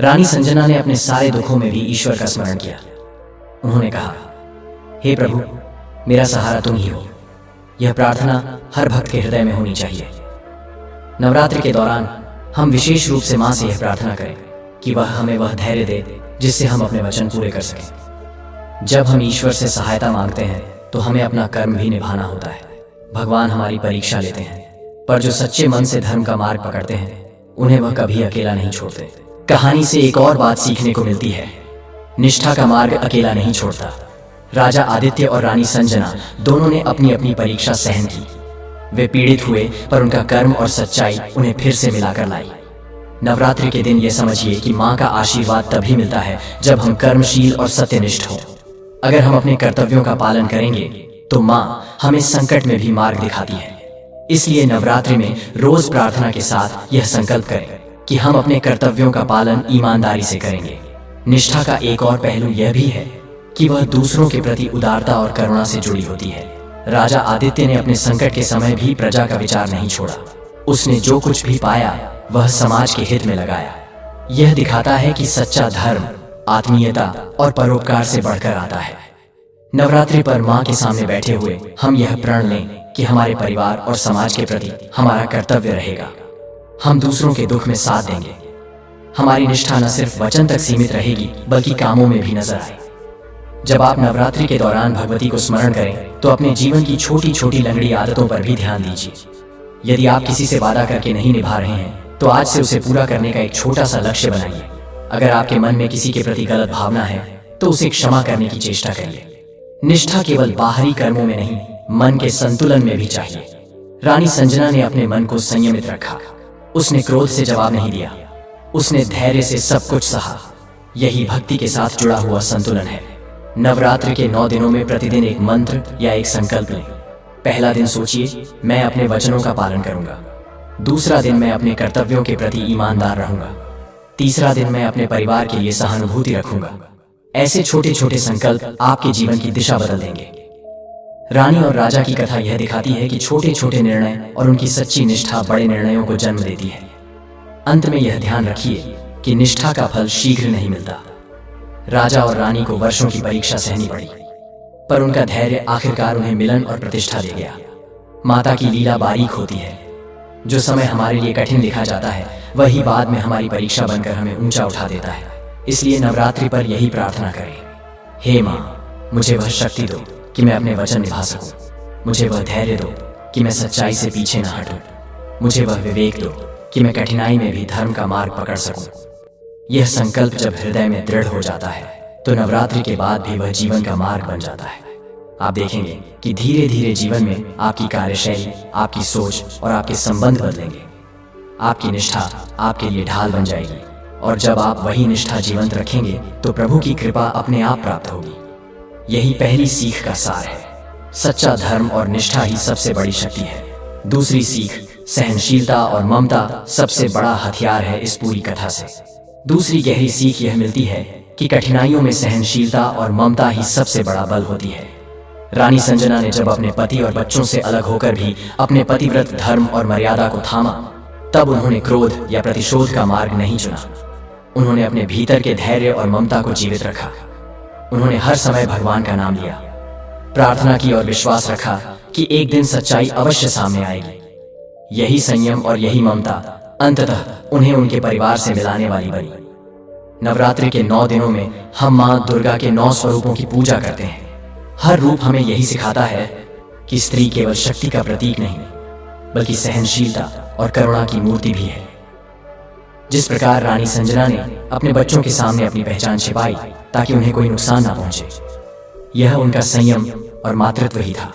रानी संजना ने अपने सारे दुखों में भी ईश्वर का स्मरण किया। उन्होंने कहा, हे प्रभु, मेरा सहारा तुम ही हो। यह प्रार्थना हर भक्त के हृदय में होनी चाहिए। नवरात्रि के दौरान हम विशेष रूप से मां से यह प्रार्थना करें कि वह हमें वह धैर्य दे जिससे हम अपने वचन पूरे कर सकें। जब हम ईश्वर से सहायता मांगते हैं तो हमें अपना कर्म भी निभाना होता है। भगवान हमारी परीक्षा लेते हैं, पर जो सच्चे मन से धर्म का मार्ग पकड़ते हैं उन्हें वह कभी अकेला नहीं छोड़ते। कहानी से एक और बात सीखने को मिलती है, निष्ठा का मार्ग अकेला नहीं छोड़ता। राजा आदित्य और रानी संजना दोनों ने अपनी अपनी परीक्षा सहन की। वे पीड़ित हुए, पर उनका कर्म और सच्चाई उन्हें फिर से मिलाकर लाई। नवरात्रि के दिन ये समझिए कि माँ का आशीर्वाद तभी मिलता है जब हम कर्मशील और सत्यनिष्ठ हों। अगर हम अपने कर्तव्यों का पालन करेंगे तो माँ हमें संकट में भी मार्ग दिखाती है। इसलिए नवरात्रि में रोज प्रार्थना के साथ यह संकल्प करें कि हम अपने कर्तव्यों का पालन ईमानदारी से करेंगे। निष्ठा का एक और पहलू यह भी है कि वह दूसरों के प्रति उदारता और करुणा से जुड़ी होती है। राजा आदित्य ने अपने संकट के समय भी प्रजा का विचार नहीं छोड़ा। उसने जो कुछ भी पाया वह समाज के हित में लगाया। यह दिखाता है कि सच्चा धर्म आत्मीयता और परोपकार से बढ़कर आता है। नवरात्रि पर मां के सामने बैठे हुए हम यह प्रण लें कि हमारे परिवार और समाज के प्रति हमारा कर्तव्य रहेगा। हम दूसरों के दुख में साथ देंगे। हमारी निष्ठा न सिर्फ वचन तक सीमित रहेगी बल्कि कामों में भी नजर आए। जब आप नवरात्रि के दौरान भगवती को स्मरण करें तो अपने जीवन की छोटी छोटी लंगड़ी आदतों पर भी ध्यान दीजिए। यदि आप किसी से वादा करके नहीं निभा रहे हैं तो आज से उसे पूरा करने का एक छोटा सा लक्ष्य बनाइए। अगर आपके मन में किसी के प्रति गलत भावना है तो उसे क्षमा करने की चेष्टा करिए। निष्ठा केवल बाहरी कर्मों में नहीं, मन के संतुलन में भी चाहिए। रानी संजना ने अपने मन को संयमित रखा। उसने क्रोध से जवाब नहीं दिया, उसने धैर्य से सब कुछ सहा। यही भक्ति के साथ जुड़ा हुआ संतुलन है। नवरात्रि के 9 दिनों में प्रतिदिन एक मंत्र या एक संकल्प लें। पहला दिन सोचिए, मैं अपने वचनों का पालन करूंगा। दूसरा दिन, मैं अपने कर्तव्यों के प्रति ईमानदार रहूंगा। तीसरा दिन, मैं अपने परिवार के लिए सहानुभूति रखूंगा। ऐसे छोटे छोटे संकल्प आपके जीवन की दिशा बदल देंगे। रानी और राजा की कथा यह दिखाती है कि छोटे छोटे निर्णय और उनकी सच्ची निष्ठा बड़े निर्णयों को जन्म देती है। अंत में यह ध्यान रखिए कि निष्ठा का फल शीघ्र नहीं मिलता। राजा और रानी को वर्षों की परीक्षा सहनी पड़ी, पर उनका धैर्य आखिरकार उन्हें मिलन और प्रतिष्ठा दे गया। माता की लीला बारीक होती है। जो समय हमारे लिए कठिन लिखा जाता है वही बाद में हमारी परीक्षा बनकर हमें ऊंचा उठा देता है। इसलिए नवरात्रि पर यही प्रार्थना करें, हे माँ, मुझे वह शक्ति दो कि मैं अपने वचन निभा सकूं। मुझे वह धैर्य दो कि मैं सच्चाई से पीछे न हटूं। मुझे वह विवेक दो कि मैं कठिनाई में भी धर्म का मार्ग पकड़ सकूं। यह संकल्प जब हृदय में दृढ़ हो जाता है तो नवरात्रि के बाद भी वह जीवन का मार्ग बन जाता है। आप देखेंगे कि धीरे धीरे जीवन में आपकी कार्यशैली, आपकी सोच और आपके संबंध बदलेंगे। आपकी निष्ठा आपके लिए ढाल बन जाएगी, और जब आप वही निष्ठा जीवंत रखेंगे तो प्रभु की कृपा अपने आप प्राप्त होगी। यही पहली सीख का सार है। सच्चा धर्म और निष्ठा ही सबसे बड़ी शक्ति है। दूसरी सीख, सहनशीलता और ममता सबसे बड़ा हथियार है इस पूरी कथा से। दूसरी गहरी सीख यह मिलती है कि कठिनाइयों में सहनशीलता और ममता ही सबसे बड़ा बल होती है। रानी संजना ने जब अपने पति और बच्चों से अलग होकर भी अपने पतिव्रत धर्म और मर्यादा को थामा, तब उन्होंने क्रोध या प्रतिशोध का मार्ग नहीं चुना। उन्होंने अपने भीतर के धैर्य और ममता को जीवित रखा। उन्होंने हर समय भगवान का नाम लिया, प्रार्थना की और विश्वास रखा कि एक दिन सच्चाई अवश्य सामने आएगी। यही संयम और यही ममता अंततः उन्हें उनके परिवार से मिलाने वाली बनी। नवरात्रि के 9 दिनों में हम मां दुर्गा के 9 स्वरूपों की पूजा करते हैं। हर रूप हमें यही सिखाता है कि स्त्री केवल शक्ति का प्रतीक नहीं, बल्कि सहनशीलता और करुणा की मूर्ति भी है। जिस प्रकार रानी संजना ने अपने बच्चों के सामने अपनी पहचान छिपाई ताकि उन्हें कोई नुकसान ना पहुंचे, यह उनका संयम और मातृत्व ही था।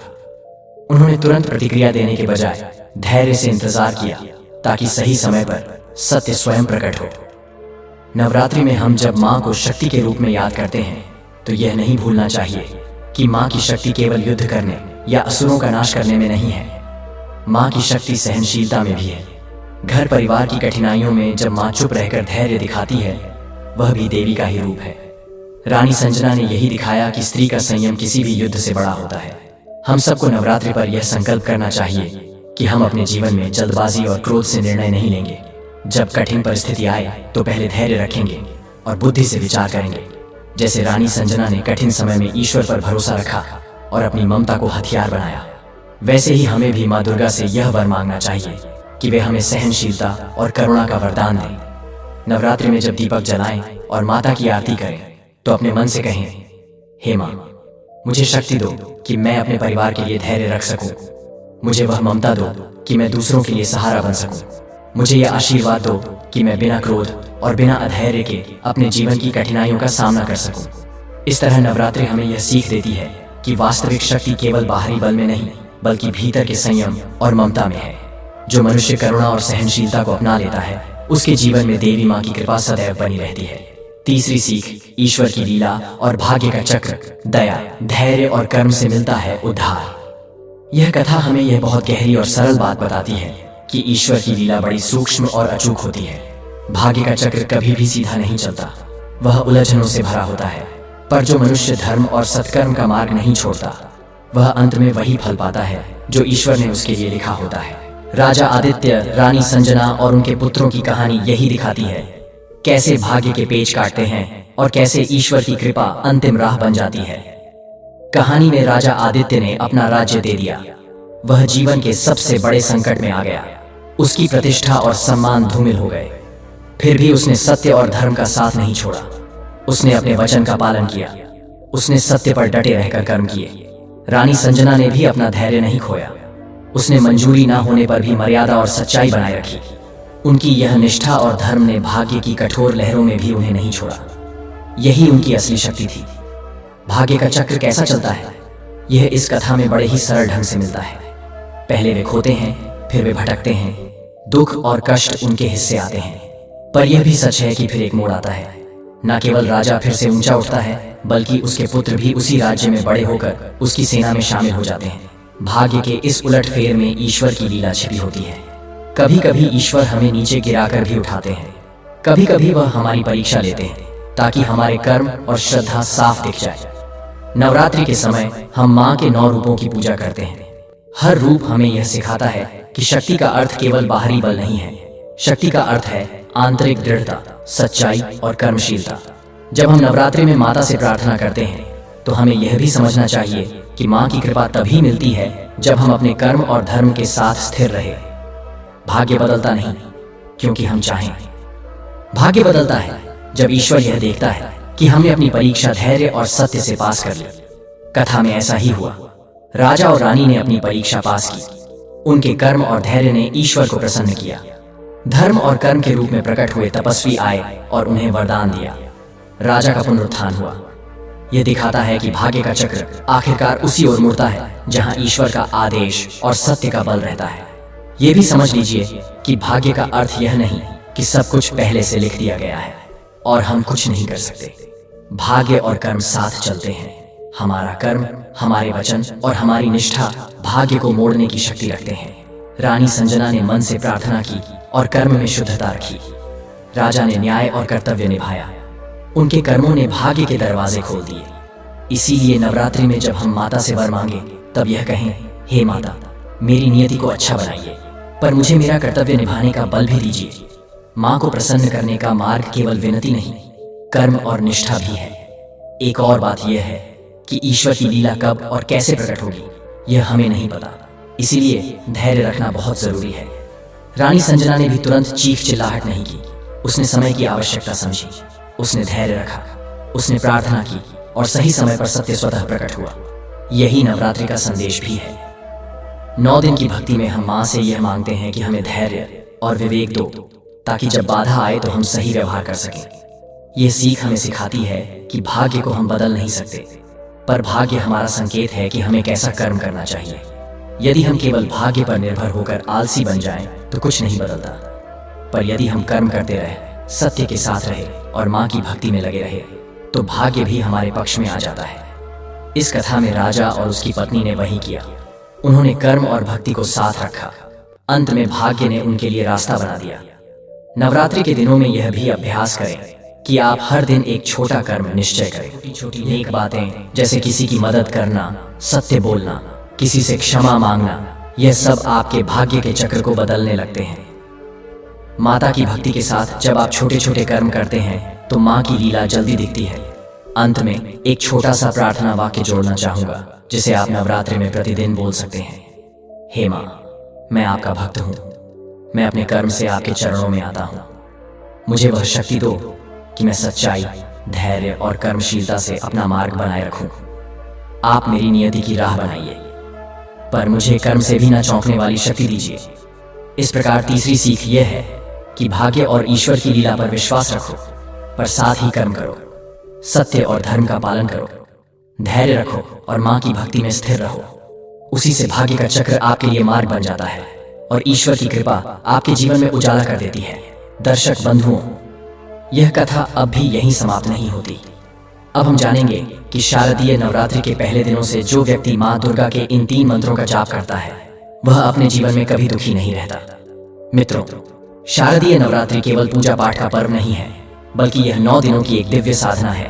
उन्होंने तुरंत प्रतिक्रिया देने के बजाय धैर्य से इंतजार किया ताकि सही समय पर सत्य स्वयं प्रकट हो। नवरात्रि में हम जब मां को शक्ति के रूप में याद करते हैं तो यह नहीं भूलना चाहिए कि मां की शक्ति केवल युद्ध करने या असुरों का नाश करने में नहीं है। मां की शक्ति सहनशीलता में भी है। घर परिवार की कठिनाइयों में जब मां चुप रहकर धैर्य दिखाती है, वह भी देवी का ही रूप है। रानी संजना ने यही दिखाया कि स्त्री का संयम किसी भी युद्ध से बड़ा होता है। हम सबको नवरात्रि पर यह संकल्प करना चाहिए कि हम अपने जीवन में जल्दबाजी और क्रोध से निर्णय नहीं लेंगे। जब कठिन परिस्थिति आए तो पहले धैर्य रखेंगे और बुद्धि से विचार करेंगे। जैसे रानी संजना ने कठिन समय में ईश्वर पर भरोसा रखा और अपनी ममता को हथियार बनाया, वैसे ही हमें भी माँ दुर्गा से यह वर मांगना चाहिए कि वे हमें सहनशीलता और करुणा का वरदान दें। नवरात्रि में जब दीपक जलाएं और माता की आरती करें तो अपने मन से कहें, हे माँ, मुझे शक्ति दो कि मैं अपने परिवार के लिए धैर्य रख सकूं। मुझे वह ममता दो कि मैं दूसरों के लिए सहारा बन सकूं। मुझे यह आशीर्वाद दो कि मैं बिना क्रोध और बिना अधैर्य के अपने जीवन की कठिनाइयों का सामना कर सकूं। इस तरह नवरात्रि हमें यह सीख देती है कि वास्तविक शक्ति केवल बाहरी बल में नहीं बल्कि भीतर के संयम और ममता में है। जो मनुष्य करुणा और सहनशीलता को अपना लेता है उसके जीवन में देवी माँ की कृपा सदैव बनी रहती है। तीसरी सीख, ईश्वर की लीला और भाग्य का चक्र, दया, धैर्य और कर्म से मिलता है उद्धार। यह कथा हमें यह बहुत गहरी और सरल बात बताती है कि ईश्वर की लीला बड़ी सूक्ष्म और अचूक होती है। भाग्य का चक्र कभी भी सीधा नहीं चलता, वह उलझनों से भरा होता है। पर जो मनुष्य धर्म और सत्कर्म का मार्ग नहीं छोड़ता वह अंत में वही फल पाता है जो ईश्वर ने उसके लिए लिखा होता है। राजा आदित्य, रानी संजना और उनके पुत्रों की कहानी यही दिखाती है कैसे भाग्य के पेच काटते हैं और कैसे ईश्वर की कृपा अंतिम राह बन जाती है। कहानी में राजा आदित्य ने अपना राज्य दे दिया। वह जीवन के सबसे बड़े संकट में आ गया। उसकी प्रतिष्ठा और सम्मान धूमिल हो गए। फिर भी उसने सत्य और धर्म का साथ नहीं छोड़ा। उसने अपने वचन का पालन किया। उसने सत्य पर डटे रहकर कर्म किए। रानी संजना ने भी अपना धैर्य नहीं खोया। उसने मंजूरी ना होने पर भी मर्यादा और सच्चाई बनाए रखी। उनकी यह निष्ठा और धर्म ने भाग्य की कठोर लहरों में भी उन्हें नहीं छोड़ा। यही उनकी असली शक्ति थी। भाग्य का चक्र कैसा चलता है यह इस कथा में बड़े ही सरल ढंग से मिलता है। पहले वे खोते हैं, फिर वे भटकते हैं, दुख और कष्ट उनके हिस्से आते हैं। पर यह भी सच है कि फिर एक मोड़ आता है। न केवल राजा फिर से ऊंचा उठता है बल्कि उसके पुत्र भी उसी राज्य में बड़े होकर उसकी सेना में शामिल हो जाते हैं। भाग्य के इस उलटफेर में ईश्वर की लीला छिपी होती है। कभी कभी ईश्वर हमें नीचे गिराकर भी उठाते हैं। कभी कभी वह हमारी परीक्षा लेते हैं ताकि हमारे कर्म और श्रद्धा साफ दिख जाए। नवरात्रि के समय हम माँ के 9 रूपों की पूजा करते हैं। हर रूप हमें यह सिखाता है कि शक्ति का अर्थ केवल बाहरी बल नहीं है। शक्ति का अर्थ है आंतरिक दृढ़ता, सच्चाई और कर्मशीलता। जब हम नवरात्रि में माता से प्रार्थना करते हैं तो हमें यह भी समझना चाहिए कि माँ की कृपा तभी मिलती है जब हम अपने कर्म और धर्म के साथ स्थिर रहे। भाग्य बदलता नहीं क्योंकि हम चाहें। भाग्य बदलता है जब ईश्वर यह देखता है कि हमने अपनी परीक्षा धैर्य और सत्य से पास कर ली। कथा में ऐसा ही हुआ। राजा और रानी ने अपनी परीक्षा पास की। उनके कर्म और धैर्य ने ईश्वर को प्रसन्न किया। धर्म और कर्म के रूप में प्रकट हुए तपस्वी आए और उन्हें वरदान दिया। राजा का पुनरुत्थान हुआ। यह दिखाता है कि भाग्य का चक्र आखिरकार उसी ओर मुड़ता है जहां ईश्वर का आदेश और सत्य का बल रहता है। यह भी समझ लीजिए कि भाग्य का अर्थ यह नहीं कि सब कुछ पहले से लिख दिया गया है और हम कुछ नहीं कर सकते। भाग्य और कर्म साथ चलते हैं। हमारा कर्म, हमारे वचन और हमारी निष्ठा भाग्य को मोड़ने की शक्ति रखते हैं। रानी संजना ने मन से प्रार्थना की और कर्म में शुद्धता रखी। राजा ने न्याय और कर्तव्य निभाया। उनके कर्मों ने भाग्य के दरवाजे खोल दिए। इसीलिए नवरात्रि में जब हम माता से वर मांगे तब यह कहें, हे माता, मेरी नियति को अच्छा बनाइए, पर मुझे मेरा कर्तव्य निभाने का बल भी दीजिए। माँ को प्रसन्न करने का मार्ग केवल विनती नहीं, कर्म और निष्ठा भी है। एक और बात यह है कि ईश्वर की लीला कब और कैसे प्रकट होगी यह हमें नहीं पता। इसीलिए धैर्य रखना बहुत जरूरी है। रानी संजना ने भी तुरंत चीख चिल्लाहट नहीं की। उसने समय की आवश्यकता समझी। उसने धैर्य रखा। उसने प्रार्थना की और सही समय पर सत्य स्वतः प्रकट हुआ। यही नवरात्रि का संदेश भी है। 9 दिन की भक्ति में हम माँ से यह मांगते हैं कि हमें धैर्य और विवेक दो ताकि जब बाधा आए तो हम सही व्यवहार कर सकें। यह सीख हमें सिखाती है कि भाग्य को हम बदल नहीं सकते, पर भाग्य हमारा संकेत है कि हमें कैसा कर्म करना चाहिए। यदि हम केवल भाग्य पर निर्भर होकर आलसी बन जाएं तो कुछ नहीं बदलता, पर यदि हम कर्म करते रहे, सत्य के साथ रहे और माँ की भक्ति में लगे रहे तो भाग्य भी हमारे पक्ष में आ जाता है। इस कथा में राजा और उसकी पत्नी ने वही किया। उन्होंने कर्म और भक्ति को साथ रखा। अंत में भाग्य ने उनके लिए रास्ता बना दिया। नवरात्रि के दिनों में यह भी अभ्यास करें कि आप हर दिन एक छोटा कर्म निश्चय करें। छोटी नेक बातें जैसे किसी की मदद करना, सत्य बोलना, किसी से क्षमा मांगना, यह सब आपके भाग्य के चक्र को बदलने लगते हैं। माता की भक्ति के साथ जब आप छोटे छोटे कर्म करते हैं तो माँ की लीला जल्दी दिखती है। अंत में एक छोटा सा प्रार्थना वाक्य जोड़ना चाहूंगा जिसे आप नवरात्रि में प्रतिदिन बोल सकते हैं। हे माँ, मैं आपका भक्त हूँ। मैं अपने कर्म से आपके चरणों में आता हूँ। मुझे वह शक्ति दो कि मैं सच्चाई, धैर्य और कर्मशीलता से अपना मार्ग बनाए रखूं। आप मेरी नियति की राह बनाइए, पर मुझे कर्म से भी न चौंकने वाली शक्ति दीजिए। इस प्रकार तीसरी सीख यह है कि भाग्य और ईश्वर की लीला पर विश्वास रखो, पर साथ ही कर्म करो। सत्य और धर्म का पालन करो, धैर्य रखो और माँ की भक्ति में स्थिर रहो। उसी से भाग्य का चक्र आपके लिए मार्ग बन जाता है और ईश्वर की कृपा आपके जीवन में उजाला कर देती है। दर्शक बंधुओं, यह कथा अब भी यहीं समाप्त नहीं होती। अब हम जानेंगे कि शारदीय नवरात्रि के पहले दिनों से जो व्यक्ति माँ दुर्गा के इन 3 मंत्रों का जाप करता है वह अपने जीवन में कभी दुखी नहीं रहता। मित्रों, शारदीय नवरात्रि केवल पूजा पाठ का पर्व नहीं है, बल्कि यह 9 दिनों की एक दिव्य साधना है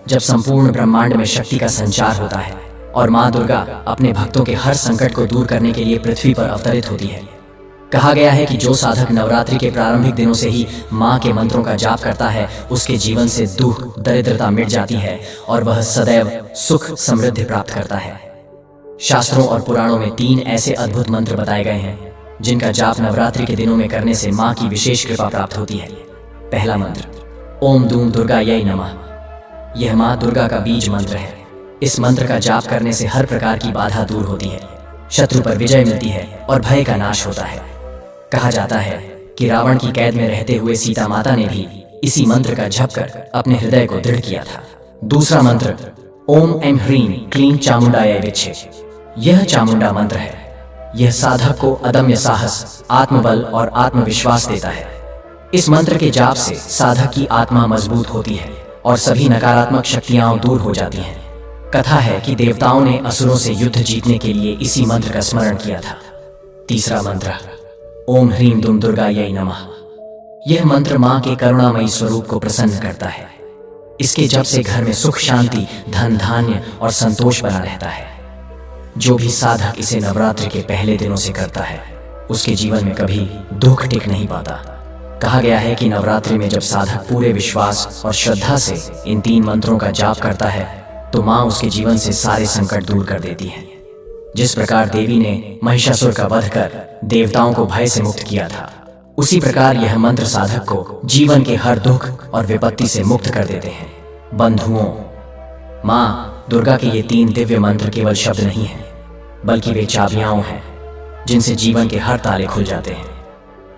जब संपूर्ण ब्रह्मांड में शक्ति का संचार होता है और माँ दुर्गा अपने भक्तों के हर संकट को दूर करने के लिए पृथ्वी पर अवतरित होती है। कहा गया है कि जो साधक नवरात्रि के प्रारंभिक दिनों से ही माँ के मंत्रों का जाप करता है उसके जीवन से दुख, दरिद्रता मिट जाती है और वह सदैव सुख समृद्धि प्राप्त करता है। शास्त्रों और पुराणों में 3 ऐसे अद्भुत मंत्र बताए गए हैं जिनका जाप नवरात्रि के दिनों में करने से माँ की विशेष कृपा प्राप्त होती है। पहला मंत्र, ओम दूम दुर्गायै नमः। यह माँ दुर्गा का बीज मंत्र है। इस मंत्र का जाप करने से हर प्रकार की बाधा दूर होती है, शत्रु पर विजय मिलती है और भय का नाश होता है। कहा जाता है कि रावण की कैद में रहते हुए सीता माता ने भी इसी मंत्र का जप कर अपने हृदय को दृढ़ किया था। दूसरा मंत्र, ओम ऐं ह्रीं क्लीं चामुंडायै विच्छे। यह चामुंडा मंत्र है। यह साधक को अदम्य साहस, आत्मबल और आत्मविश्वास देता है। इस मंत्र के जाप से साधक की आत्मा मजबूत होती है और सभी नकारात्मक शक्तियां दूर हो जाती हैं। कथा है कि देवताओं ने असुरों से युद्ध जीतने के लिए इसी मंत्र का स्मरण किया था। तीसरा मंत्र, ओम ह्रीं दुम दुर्गायै नमः। यह मंत्र माँ के करुणामयी स्वरूप को प्रसन्न करता है। इसके जप से घर में सुख, शांति, धन, धान्य और संतोष बना रहता है। जो भी साधक इसे नवरात्रि के पहले दिनों से करता है उसके जीवन में कभी दुख टिक नहीं पाता। कहा गया है कि नवरात्रि में जब साधक पूरे विश्वास और श्रद्धा से इन 3 मंत्रों का जाप करता है तो माँ उसके जीवन से सारे संकट दूर कर देती है। जिस प्रकार देवी ने महिषासुर का वध कर देवताओं को भय से मुक्त किया था, उसी प्रकार यह मंत्र साधक को जीवन के हर दुख और विपत्ति से मुक्त कर देते हैं। बंधुओं, माँ दुर्गा के ये 3 दिव्य मंत्र केवल शब्द नहीं हैं, बल्कि वे चाबियां हैं जिनसे जीवन के हर ताले खुल जाते हैं।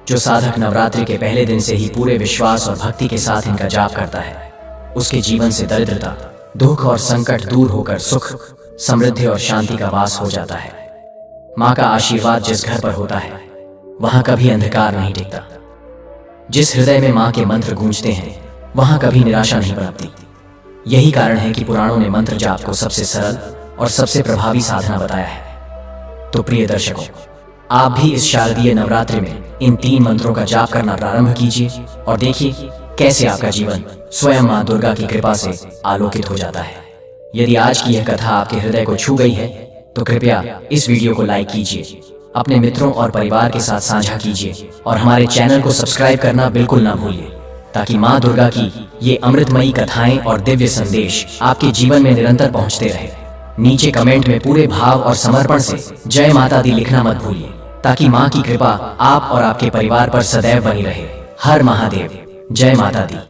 जो साधक नवरात्रि के पहले दिन से ही पूरे विश्वास और भक्ति के साथ इनका जाप करता है उसके जीवन से दरिद्रता, दुख और संकट दूर होकर सुख, समृद्धि और शांति का वास हो जाता है। माँ का आशीर्वाद जिस घर पर होता है वहां कभी अंधकार नहीं टिकता। जिस हृदय में माँ के मंत्र गूंजते हैं वहां कभी निराशा नहीं पनपती। यही कारण है कि पुराणों ने मंत्र जाप को सबसे सरल और सबसे प्रभावी साधना बताया है। तो प्रिय दर्शकों, आप भी इस शारदीय नवरात्रि में इन 3 मंत्रों का जाप करना प्रारंभ कीजिए और देखिए कैसे आपका जीवन स्वयं माँ दुर्गा की कृपा से आलोकित हो जाता है। यदि आज की यह कथा आपके हृदय को छू गई है तो कृपया इस वीडियो को लाइक कीजिए, अपने मित्रों और परिवार के साथ साझा कीजिए और हमारे चैनल को सब्सक्राइब करना बिल्कुल ना भूलिए, ताकि माँ दुर्गा की ये अमृतमयी कथाएं और दिव्य संदेश आपके जीवन में निरंतर पहुंचते रहे। नीचे कमेंट में पूरे भाव और समर्पण से जय माता दी लिखना मत भूलिए, ताकि माँ की कृपा आप और आपके परिवार पर सदैव बनी रहे। हर महादेव, जय माता दी।